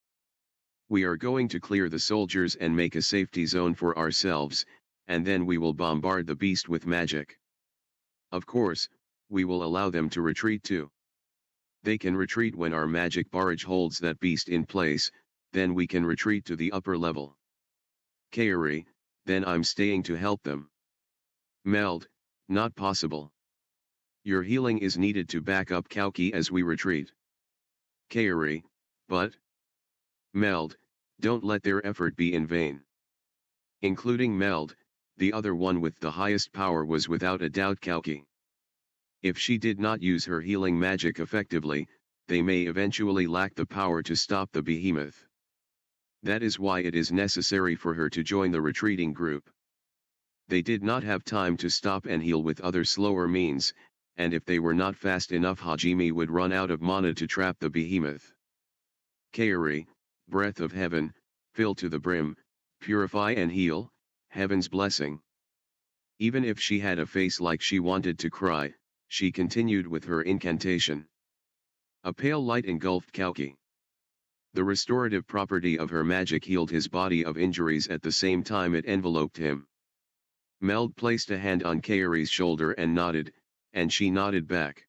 We are going to clear the soldiers and make a safety zone for ourselves, and then we will bombard the beast with magic. Of course, we will allow them to retreat too. They can retreat when our magic barrage holds that beast in place, then we can retreat to the upper level. Kairi, then I'm staying to help them. Meld, not possible. Your healing is needed to back up Kauki as we retreat. Kairi, but... Meld, don't let their effort be in vain. Including Meld, the other one with the highest power was without a doubt Kauki. If she did not use her healing magic effectively, they may eventually lack the power to stop the behemoth. That is why it is necessary for her to join the retreating group. They did not have time to stop and heal with other slower means, and if they were not fast enough Hajime would run out of mana to trap the behemoth. Kairi, breath of heaven, fill to the brim, purify and heal, heaven's blessing. Even if she had a face like she wanted to cry, she continued with her incantation. A pale light engulfed Kauki. The restorative property of her magic healed his body of injuries at the same time it enveloped him. Meld placed a hand on Kairi's shoulder and nodded, and she nodded back.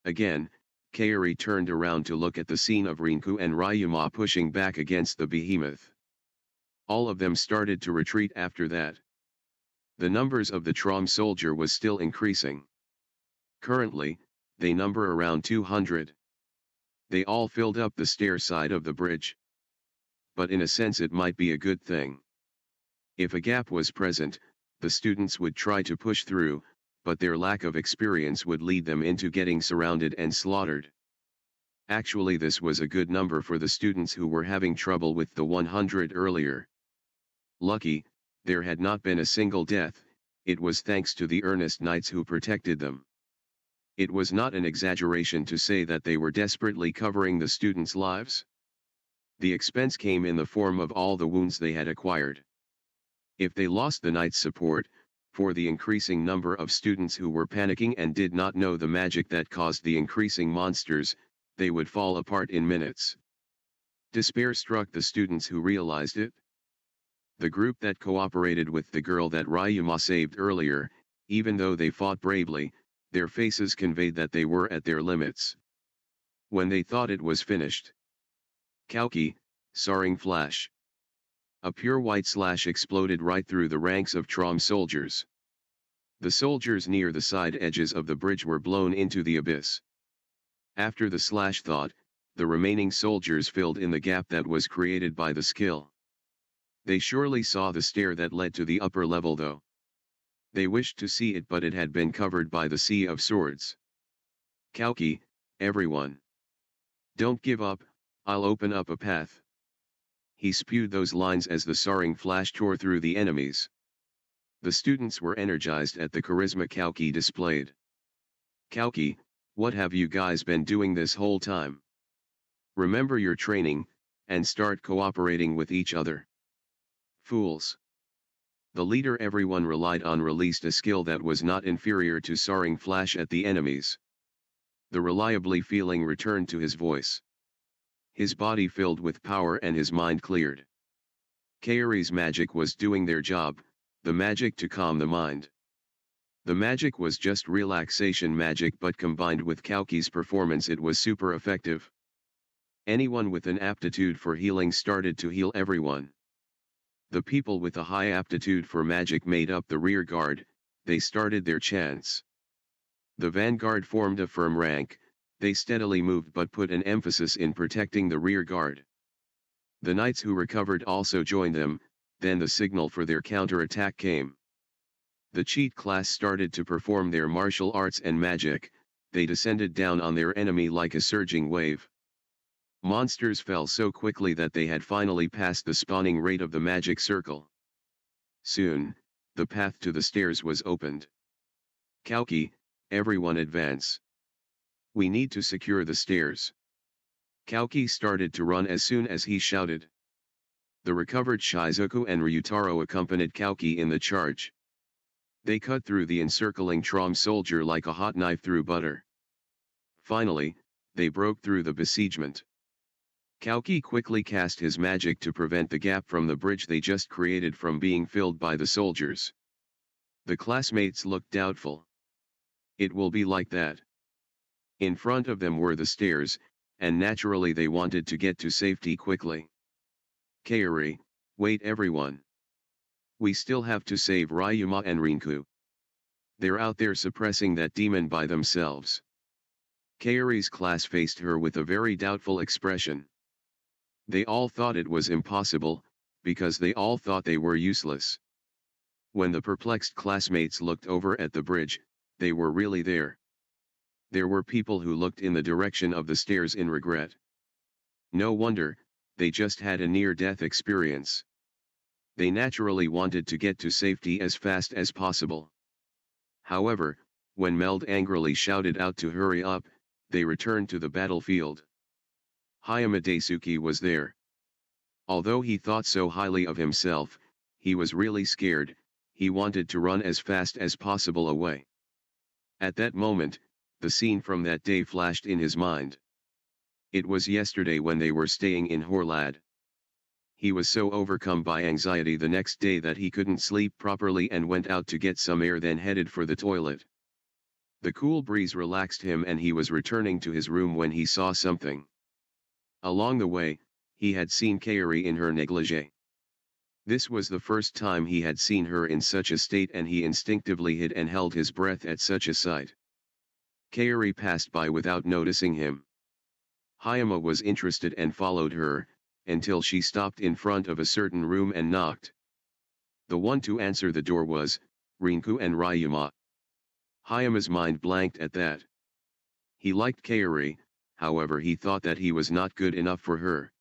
Again, Kairi turned around to look at the scene of Rinku and Ryuma pushing back against the behemoth. All of them started to retreat after that. The numbers of the Trom soldier was still increasing. Currently, they number around 200. They all filled up the stair side of the bridge. But in a sense it might be a good thing. If a gap was present, the students would try to push through, but their lack of experience would lead them into getting surrounded and slaughtered. Actually, this was a good number for the students who were having trouble with the 100 earlier. Lucky, there had not been a single death, it was thanks to the earnest knights who protected them. It was not an exaggeration to say that they were desperately covering the students' lives. The expense came in the form of all the wounds they had acquired. If they lost the knight's support, for the increasing number of students who were panicking and did not know the magic that caused the increasing monsters, they would fall apart in minutes. Despair struck the students who realized it. The group that cooperated with the girl that Ryuma saved earlier, even though they fought bravely, their faces conveyed that they were at their limits. When they thought it was finished. Kauki, soaring flash. A pure white slash exploded right through the ranks of Trom soldiers. The soldiers near the side edges of the bridge were blown into the abyss. After the slash thought, the remaining soldiers filled in the gap that was created by the skill. They surely saw the stair that led to the upper level though. They wished to see it but it had been covered by the sea of swords. Kauki, everyone. Don't give up, I'll open up a path. He spewed those lines as the soaring flash tore through the enemies. The students were energized at the charisma Kauki displayed. Kauki, what have you guys been doing this whole time? Remember your training, and start cooperating with each other. Fools. The leader everyone relied on released a skill that was not inferior to soaring flash at the enemies. The reliably feeling returned to his voice. His body filled with power and his mind cleared. Kairi's magic was doing their job, the magic to calm the mind. The magic was just relaxation magic but combined with Kauki's performance it was super effective. Anyone with an aptitude for healing started to heal everyone. The people with a high aptitude for magic made up the rear guard, they started their chants. The vanguard formed a firm rank, they steadily moved but put an emphasis in protecting the rear guard. The knights who recovered also joined them, then the signal for their counter-attack came. The cheat class started to perform their martial arts and magic, they descended down on their enemy like a surging wave. Monsters fell so quickly that they had finally passed the spawning rate of the magic circle. Soon, the path to the stairs was opened. Kauki, everyone advance. We need to secure the stairs. Kauki started to run as soon as he shouted. The recovered Shizuku and Ryutaro accompanied Kauki in the charge. They cut through the encircling Trom soldier like a hot knife through butter. Finally, they broke through the besiegement. Kauki quickly cast his magic to prevent the gap from the bridge they just created from being filled by the soldiers. The classmates looked doubtful. It will be like that. In front of them were the stairs, and naturally they wanted to get to safety quickly. Kaori, wait everyone. We still have to save Ryuma and Rinku. They're out there suppressing that demon by themselves. Kaori's class faced her with a very doubtful expression. They all thought it was impossible, because they all thought they were useless. When the perplexed classmates looked over at the bridge, they were really there. There were people who looked in the direction of the stairs in regret. No wonder, they just had a near-death experience. They naturally wanted to get to safety as fast as possible. However, when Meld angrily shouted out to hurry up, they returned to the battlefield. Hayama Daisuke was there. Although he thought so highly of himself, he was really scared. He wanted to run as fast as possible away. At that moment, the scene from that day flashed in his mind. It was yesterday when they were staying in Horlad. He was so overcome by anxiety the next day that he couldn't sleep properly and went out to get some air, then headed for the toilet. The cool breeze relaxed him and he was returning to his room when he saw something. Along the way, he had seen Kaori in her negligee. This was the first time he had seen her in such a state and he instinctively hid and held his breath at such a sight. Kaori passed by without noticing him. Hayama was interested and followed her, until she stopped in front of a certain room and knocked. The one to answer the door was Rinku and Ryuma. Hayama's mind blanked at that. He liked Kaori, however he thought that he was not good enough for her.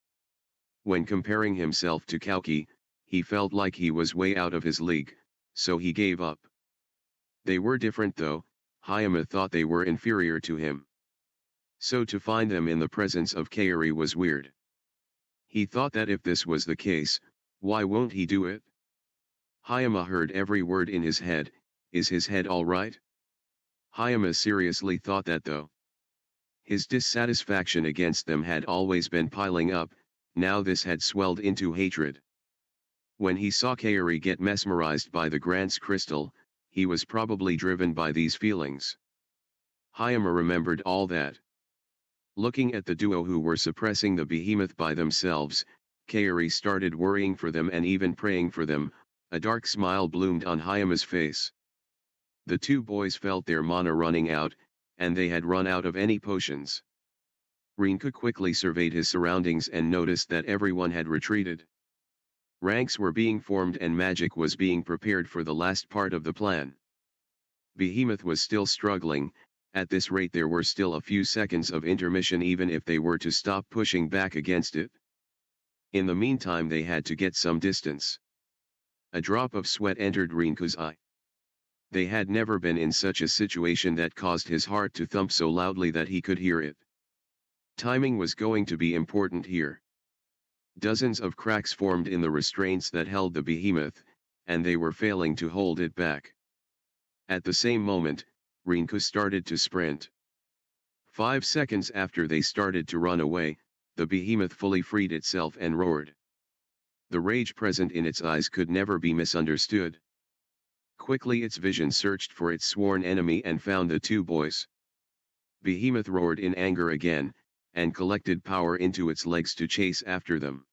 When comparing himself to Kauki, he felt like he was way out of his league, so he gave up. They were different though. Hayama thought they were inferior to him. So to find them in the presence of Kaori was weird. He thought that if this was the case, why won't he do it? Hayama heard every word in his head. Is his head all right? Hayama seriously thought that though. His dissatisfaction against them had always been piling up, now this had swelled into hatred. When he saw Kaori get mesmerized by the Grant's crystal, he was probably driven by these feelings. Hayama remembered all that. Looking at the duo who were suppressing the behemoth by themselves, Kaori started worrying for them and even praying for them. A dark smile bloomed on Hayama's face. The two boys felt their mana running out, and they had run out of any potions. Rinku quickly surveyed his surroundings and noticed that everyone had retreated. Ranks were being formed and magic was being prepared for the last part of the plan. Behemoth was still struggling. At this rate there were still a few seconds of intermission even if they were to stop pushing back against it. In the meantime they had to get some distance. A drop of sweat entered Rinku's eye. They had never been in such a situation that caused his heart to thump so loudly that he could hear it. Timing was going to be important here. Dozens of cracks formed in the restraints that held the behemoth, and they were failing to hold it back. At the same moment, Rinku started to sprint. 5 seconds after they started to run away, the behemoth fully freed itself and roared. The rage present in its eyes could never be misunderstood. Quickly its vision searched for its sworn enemy and found the two boys. Behemoth roared in anger again, and collected power into its legs to chase after them.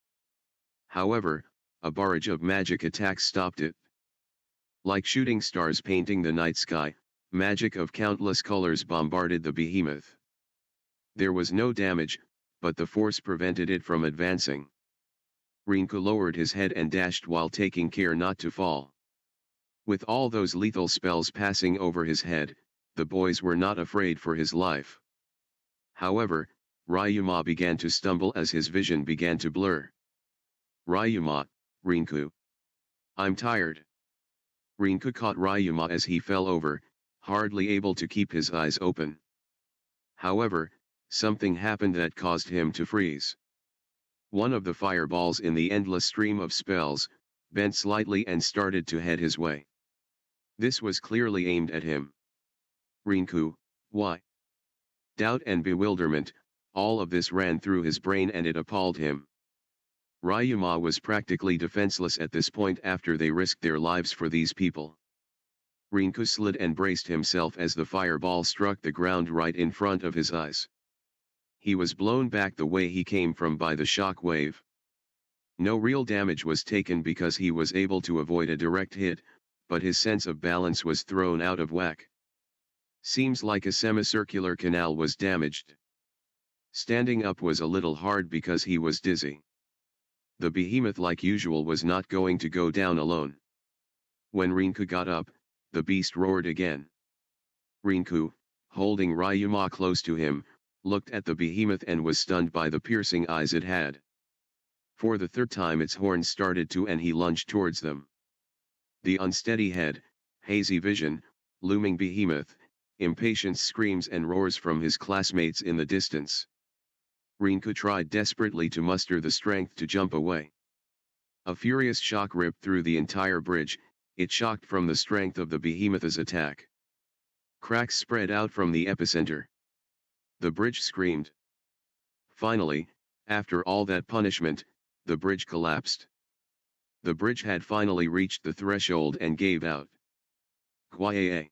However, a barrage of magic attacks stopped it. Like shooting stars painting the night sky, magic of countless colors bombarded the behemoth. There was no damage, but the force prevented it from advancing. Rinku lowered his head and dashed while taking care not to fall. With all those lethal spells passing over his head, the boys were not afraid for his life. However, Ryuma began to stumble as his vision began to blur. Ryuma, Rinku. I'm tired. Rinku caught Ryuma as he fell over, hardly able to keep his eyes open. However, something happened that caused him to freeze. One of the fireballs in the endless stream of spells, bent slightly and started to head his way. This was clearly aimed at him. Rinku, why? Doubt and bewilderment, All of this ran through his brain and it appalled him. Ryuma was practically defenseless at this point after they risked their lives for these people. Rinku slid and braced himself as the fireball struck the ground right in front of his eyes. He was blown back the way he came from by the shock wave. No real damage was taken because he was able to avoid a direct hit, but his sense of balance was thrown out of whack. Seems like a semicircular canal was damaged. Standing up was a little hard because he was dizzy. The behemoth like usual was not going to go down alone. When Rinku got up, the beast roared again. Rinku, holding Ryuma close to him, looked at the behemoth and was stunned by the piercing eyes it had. For the third time its horns started to and he lunged towards them. The unsteady head, hazy vision, looming behemoth, impatient screams and roars from his classmates in the distance. Rinku tried desperately to muster the strength to jump away. A furious shock ripped through the entire bridge, it shocked from the strength of the behemoth's attack. Cracks spread out from the epicenter. The bridge screamed. Finally, after all that punishment, the bridge collapsed. The bridge had finally reached the threshold and gave out. Quiet.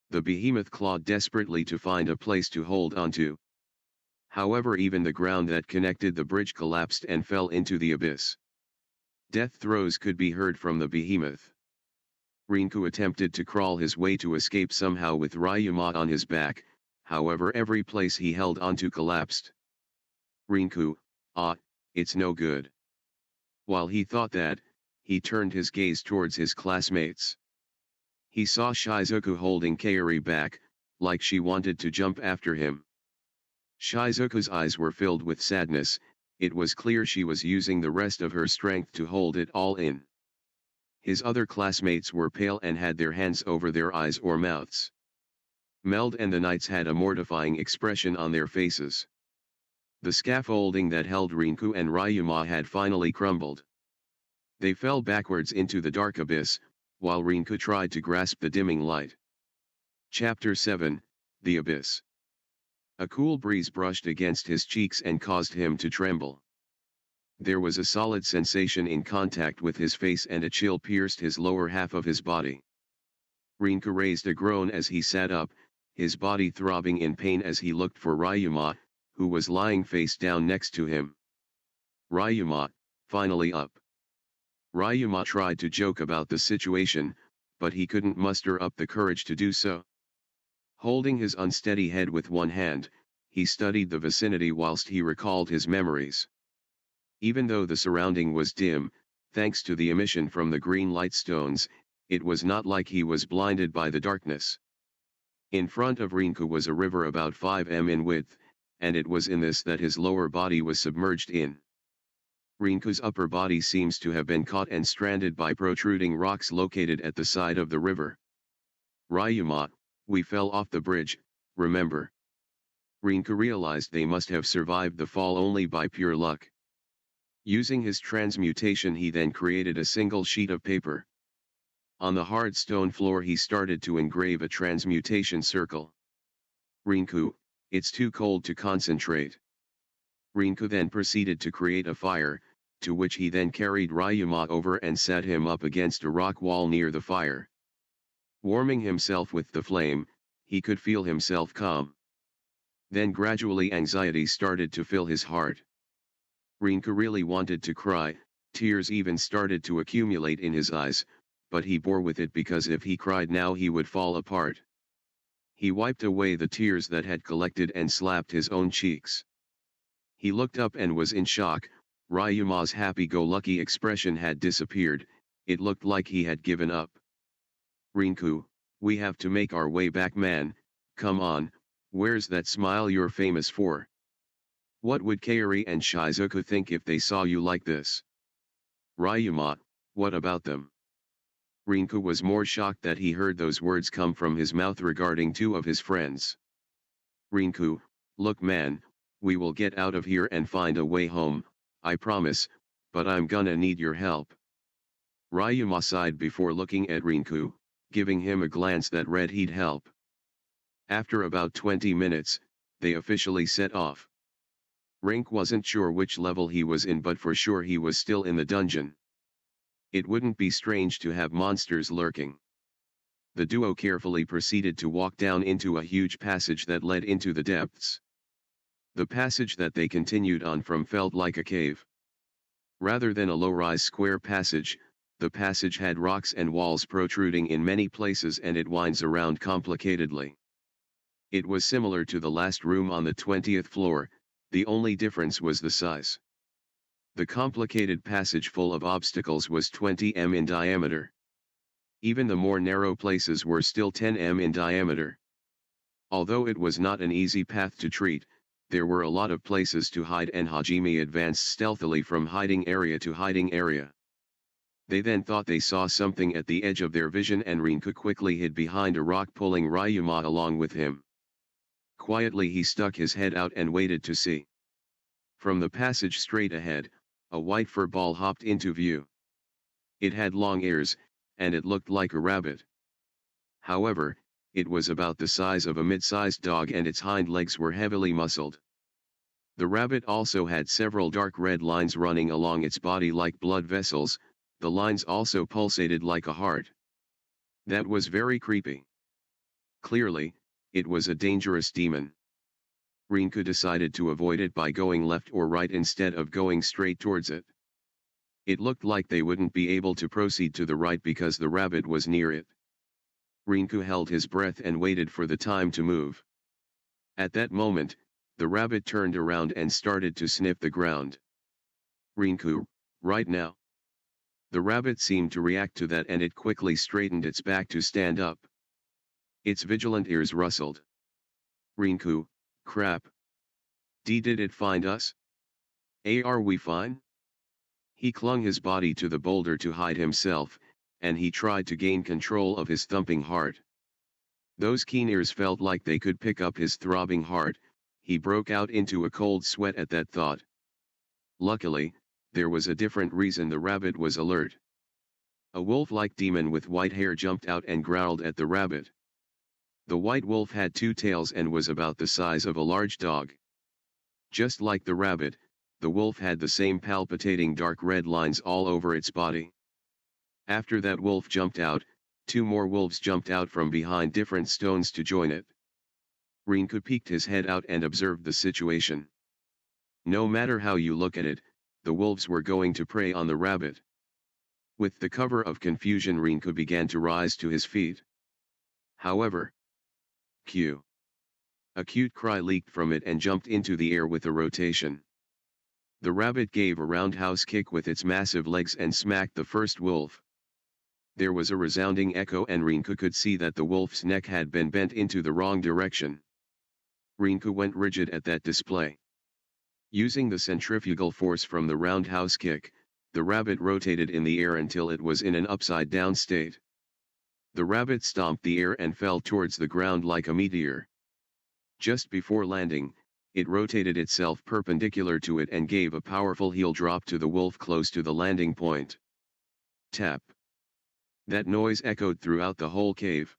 The behemoth clawed desperately to find a place to hold onto. However, even the ground that connected the bridge collapsed and fell into the abyss. Death throes could be heard from the behemoth. Rinku attempted to crawl his way to escape somehow with Ryuma on his back, however every place he held onto collapsed. Rinku, it's no good. While he thought that, he turned his gaze towards his classmates. He saw Shizuku holding Kaori back, like she wanted to jump after him. Shizuku's eyes were filled with sadness, it was clear she was using the rest of her strength to hold it all in. His other classmates were pale and had their hands over their eyes or mouths. Meld and the knights had a mortifying expression on their faces. The scaffolding that held Rinku and Ryuma had finally crumbled. They fell backwards into the dark abyss, while Rinku tried to grasp the dimming light. Chapter 7, The Abyss. A cool breeze brushed against his cheeks and caused him to tremble. There was a solid sensation in contact with his face and a chill pierced his lower half of his body. Rinku raised a groan as he sat up, his body throbbing in pain as he looked for Ryuma, who was lying face down next to him. Ryuma, finally up. Ryuma tried to joke about the situation, but he couldn't muster up the courage to do so. Holding his unsteady head with one hand, he studied the vicinity whilst he recalled his memories. Even though the surrounding was dim, thanks to the emission from the green light stones, it was not like he was blinded by the darkness. In front of Rinku was a river about 5 m in width, and it was in this that his lower body was submerged in. Rinku's upper body seems to have been caught and stranded by protruding rocks located at the side of the river. Ryuma, we fell off the bridge, remember? Rinku realized they must have survived the fall only by pure luck. Using his transmutation he then created a single sheet of paper. On the hard stone floor he started to engrave a transmutation circle. Rinku, it's too cold to concentrate. Rinku then proceeded to create a fire, to which he then carried Ryuma over and sat him up against a rock wall near the fire. Warming himself with the flame, he could feel himself calm. Then gradually anxiety started to fill his heart. Rinku really wanted to cry, tears even started to accumulate in his eyes, but he bore with it because if he cried now he would fall apart. He wiped away the tears that had collected and slapped his own cheeks. He looked up and was in shock. Ryuma's happy-go-lucky expression had disappeared, it looked like he had given up. Rinku, we have to make our way back, man, come on, where's that smile you're famous for? What would Kaori and Shizuku think if they saw you like this? Ryuma, what about them? Rinku was more shocked that he heard those words come from his mouth regarding two of his friends. Rinku, look man, we will get out of here and find a way home, I promise, but I'm gonna need your help. Ryuma sighed before looking at Rinku, giving him a glance that read he'd help. After about 20 minutes, they officially set off. Rink wasn't sure which level he was in, but for sure he was still in the dungeon. It wouldn't be strange to have monsters lurking. The duo carefully proceeded to walk down into a huge passage that led into the depths. The passage that they continued on from felt like a cave. Rather than a low-rise square passage, the passage had rocks and walls protruding in many places, and it winds around complicatedly. It was similar to the last room on the 20th floor, the only difference was the size. The complicated passage full of obstacles was 20 m in diameter. Even the more narrow places were still 10 m in diameter. Although it was not an easy path to treat, there were a lot of places to hide, and Hajime advanced stealthily from hiding area to hiding area. They then thought they saw something at the edge of their vision, and Rinku quickly hid behind a rock, pulling Ryuma along with him. Quietly he stuck his head out and waited to see. From the passage straight ahead, a white fur ball hopped into view. It had long ears, and it looked like a rabbit. However, it was about the size of a mid-sized dog, and its hind legs were heavily muscled. The rabbit also had several dark red lines running along its body like blood vessels. The lines also pulsated like a heart. That was very creepy. Clearly, it was a dangerous demon. Rinku decided to avoid it by going left or right instead of going straight towards it. It looked like they wouldn't be able to proceed to the right because the rabbit was near it. Rinku held his breath and waited for the time to move. At that moment, the rabbit turned around and started to sniff the ground. Rinku, right now. The rabbit seemed to react to that, and it quickly straightened its back to stand up. Its vigilant ears rustled. Rinku, crap. Did it find us? Are we fine? He clung his body to the boulder to hide himself, and he tried to gain control of his thumping heart. Those keen ears felt like they could pick up his throbbing heart. He broke out into a cold sweat at that thought. Luckily, there was a different reason the rabbit was alert. A wolf-like demon with white hair jumped out and growled at the rabbit. The white wolf had two tails and was about the size of a large dog. Just like the rabbit, the wolf had the same palpitating dark red lines all over its body. After that wolf jumped out, two more wolves jumped out from behind different stones to join it. Rinku peeked his head out and observed the situation. No matter how you look at it, the wolves were going to prey on the rabbit. With the cover of confusion, Rinku began to rise to his feet. However, a cute cry leaked from it and jumped into the air with a rotation. The rabbit gave a roundhouse kick with its massive legs and smacked the first wolf. There was a resounding echo, and Rinku could see that the wolf's neck had been bent into the wrong direction. Rinku went rigid at that display. Using the centrifugal force from the roundhouse kick, the rabbit rotated in the air until it was in an upside-down state. The rabbit stomped the air and fell towards the ground like a meteor. Just before landing, it rotated itself perpendicular to it and gave a powerful heel drop to the wolf close to the landing point. Tap. That noise echoed throughout the whole cave.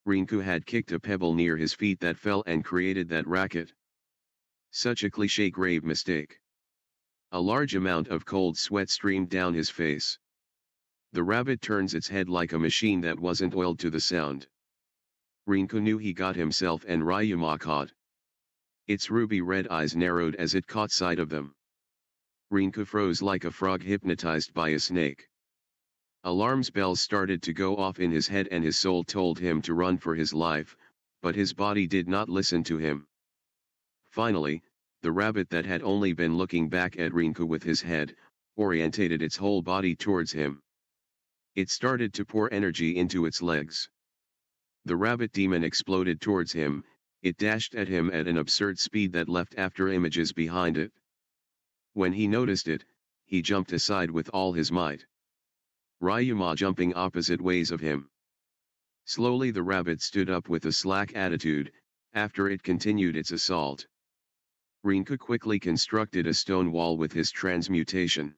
Rinku had kicked a pebble near his feet that fell and created that racket. Such a cliché grave mistake. A large amount of cold sweat streamed down his face. The rabbit turns its head like a machine that wasn't oiled to the sound. Rinku knew he got himself and Ryuma caught. Its ruby red eyes narrowed as it caught sight of them. Rinku froze like a frog hypnotized by a snake. Alarm bells started to go off in his head, and his soul told him to run for his life, but his body did not listen to him. Finally, the rabbit that had only been looking back at Rinku with his head, orientated its whole body towards him. It started to pour energy into its legs. The rabbit demon exploded towards him. It dashed at him at an absurd speed that left after images behind it. When he noticed it, he jumped aside with all his might. Ryuma jumping opposite ways of him. Slowly the rabbit stood up with a slack attitude, after it continued its assault. Rinku quickly constructed a stone wall with his transmutation.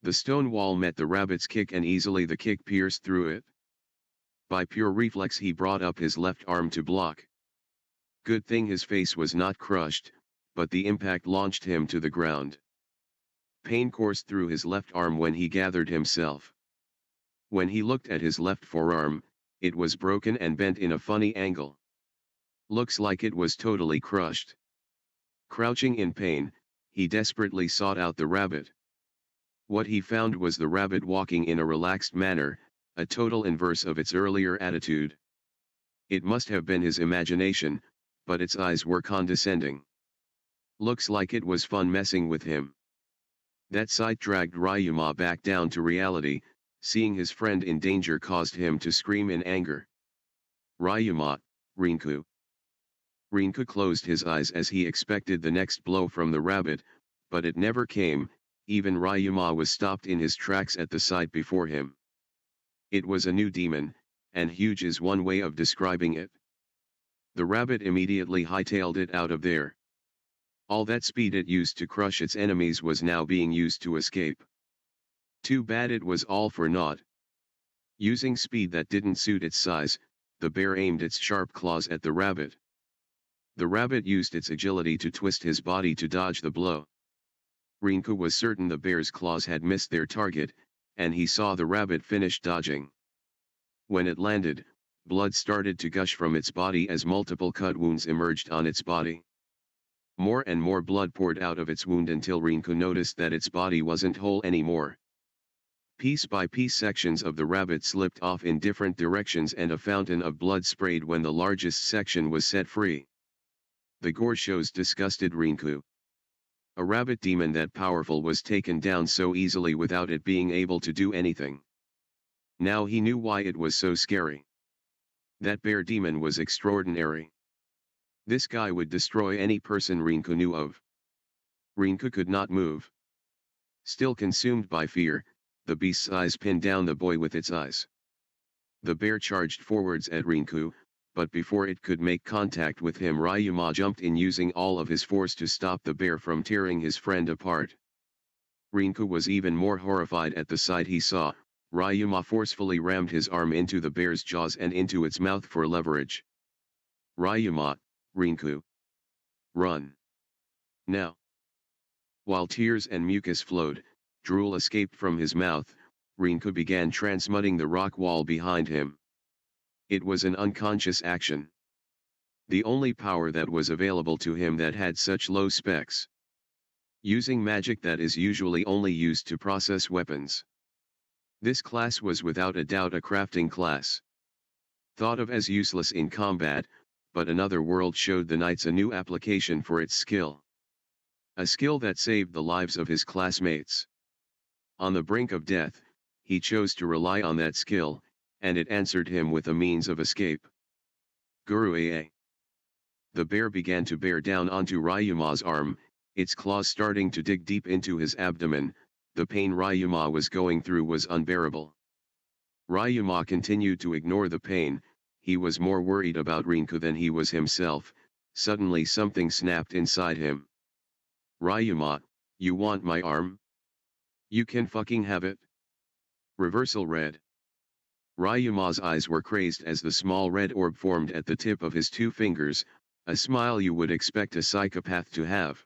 The stone wall met the rabbit's kick, and easily the kick pierced through it. By pure reflex he brought up his left arm to block. Good thing his face was not crushed, but the impact launched him to the ground. Pain coursed through his left arm when he gathered himself. When he looked at his left forearm, it was broken and bent in a funny angle. Looks like it was totally crushed. Crouching in pain, he desperately sought out the rabbit. What he found was the rabbit walking in a relaxed manner, a total inverse of its earlier attitude. It must have been his imagination, but its eyes were condescending. Looks like it was fun messing with him. That sight dragged Ryuma back down to reality. Seeing his friend in danger caused him to scream in anger. Ryuma, Rinku. Rinku closed his eyes as he expected the next blow from the rabbit, but it never came. Even Ryuma was stopped in his tracks at the sight before him. It was a new demon, and huge is one way of describing it. The rabbit immediately hightailed it out of there. All that speed it used to crush its enemies was now being used to escape. Too bad it was all for naught. Using speed that didn't suit its size, the bear aimed its sharp claws at the rabbit. The rabbit used its agility to twist his body to dodge the blow. Rinku was certain the bear's claws had missed their target, and he saw the rabbit finish dodging. When it landed, blood started to gush from its body as multiple cut wounds emerged on its body. More and more blood poured out of its wound until Rinku noticed that its body wasn't whole anymore. Piece by piece sections of the rabbit slipped off in different directions and a fountain of blood sprayed when the largest section was set free. The gore shows disgusted Rinku. A rabbit demon that powerful was taken down so easily without it being able to do anything. Now he knew why it was so scary. That bear demon was extraordinary. This guy would destroy any person Rinku knew of. Rinku could not move. Still consumed by fear, the beast's eyes pinned down the boy with its eyes. The bear charged forwards at Rinku, but before it could make contact with him Ryuma jumped in using all of his force to stop the bear from tearing his friend apart. Rinku was even more horrified at the sight he saw. Ryuma forcefully rammed his arm into the bear's jaws and into its mouth for leverage. Ryuma, Rinku. Run. Now. While tears and mucus flowed, drool escaped from his mouth, Rinku began transmuting the rock wall behind him. It was an unconscious action. The only power that was available to him that had such low specs. Using magic that is usually only used to process weapons. This class was without a doubt a crafting class. Thought of as useless in combat, but another world showed the knights a new application for its skill. A skill that saved the lives of his classmates. On the brink of death, he chose to rely on that skill, and it answered him with a means of escape. Guru Aa. The bear began to bear down onto Ryuma's arm, its claws starting to dig deep into his abdomen. The pain Ryuma was going through was unbearable. Ryuma continued to ignore the pain. He was more worried about Rinku than he was himself. Suddenly something snapped inside him. Ryuma, you want my arm? You can fucking have it. Reversal red. Ryuma's eyes were crazed as the small red orb formed at the tip of his two fingers, a smile you would expect a psychopath to have.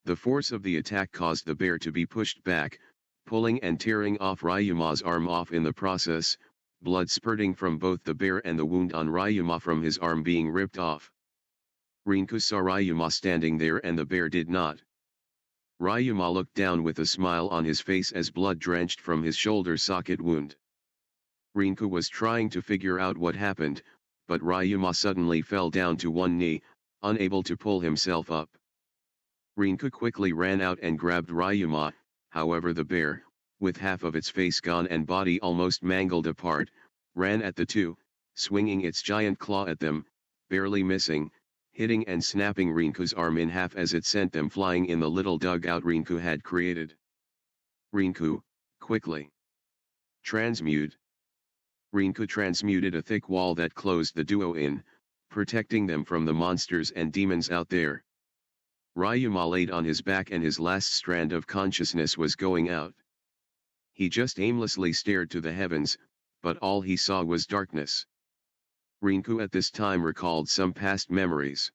The force of the attack caused the bear to be pushed back, pulling and tearing off Ryuma's arm off in the process, blood spurting from both the bear and the wound on Ryuma from his arm being ripped off. Rinku saw Ryuma standing there and the bear did not. Ryuma looked down with a smile on his face as blood drenched from his shoulder socket wound. Rinku was trying to figure out what happened, but Ryuma suddenly fell down to one knee, unable to pull himself up. Rinku quickly ran out and grabbed Ryuma, however the bear, with half of its face gone and body almost mangled apart, ran at the two, swinging its giant claw at them, barely missing, hitting and snapping Rinku's arm in half as it sent them flying in the little dugout Rinku had created. Rinku, quickly. Transmute. Rinku transmuted a thick wall that closed the duo in, protecting them from the monsters and demons out there. Ryuma laid on his back and his last strand of consciousness was going out. He just aimlessly stared to the heavens, but all he saw was darkness. Rinku at this time recalled some past memories.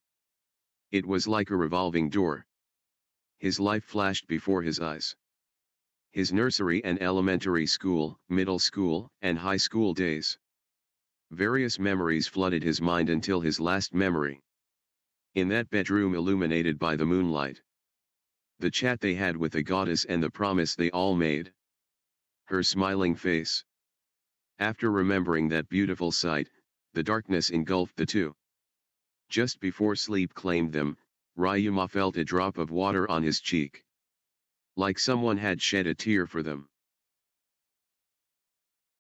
It was like a revolving door. His life flashed before his eyes. His nursery and elementary school, middle school, and high school days. Various memories flooded his mind until his last memory. In that bedroom illuminated by the moonlight. The chat they had with the goddess and the promise they all made. Her smiling face. After remembering that beautiful sight, the darkness engulfed the two. Just before sleep claimed them, Ryuma felt a drop of water on his cheek. Like someone had shed a tear for them.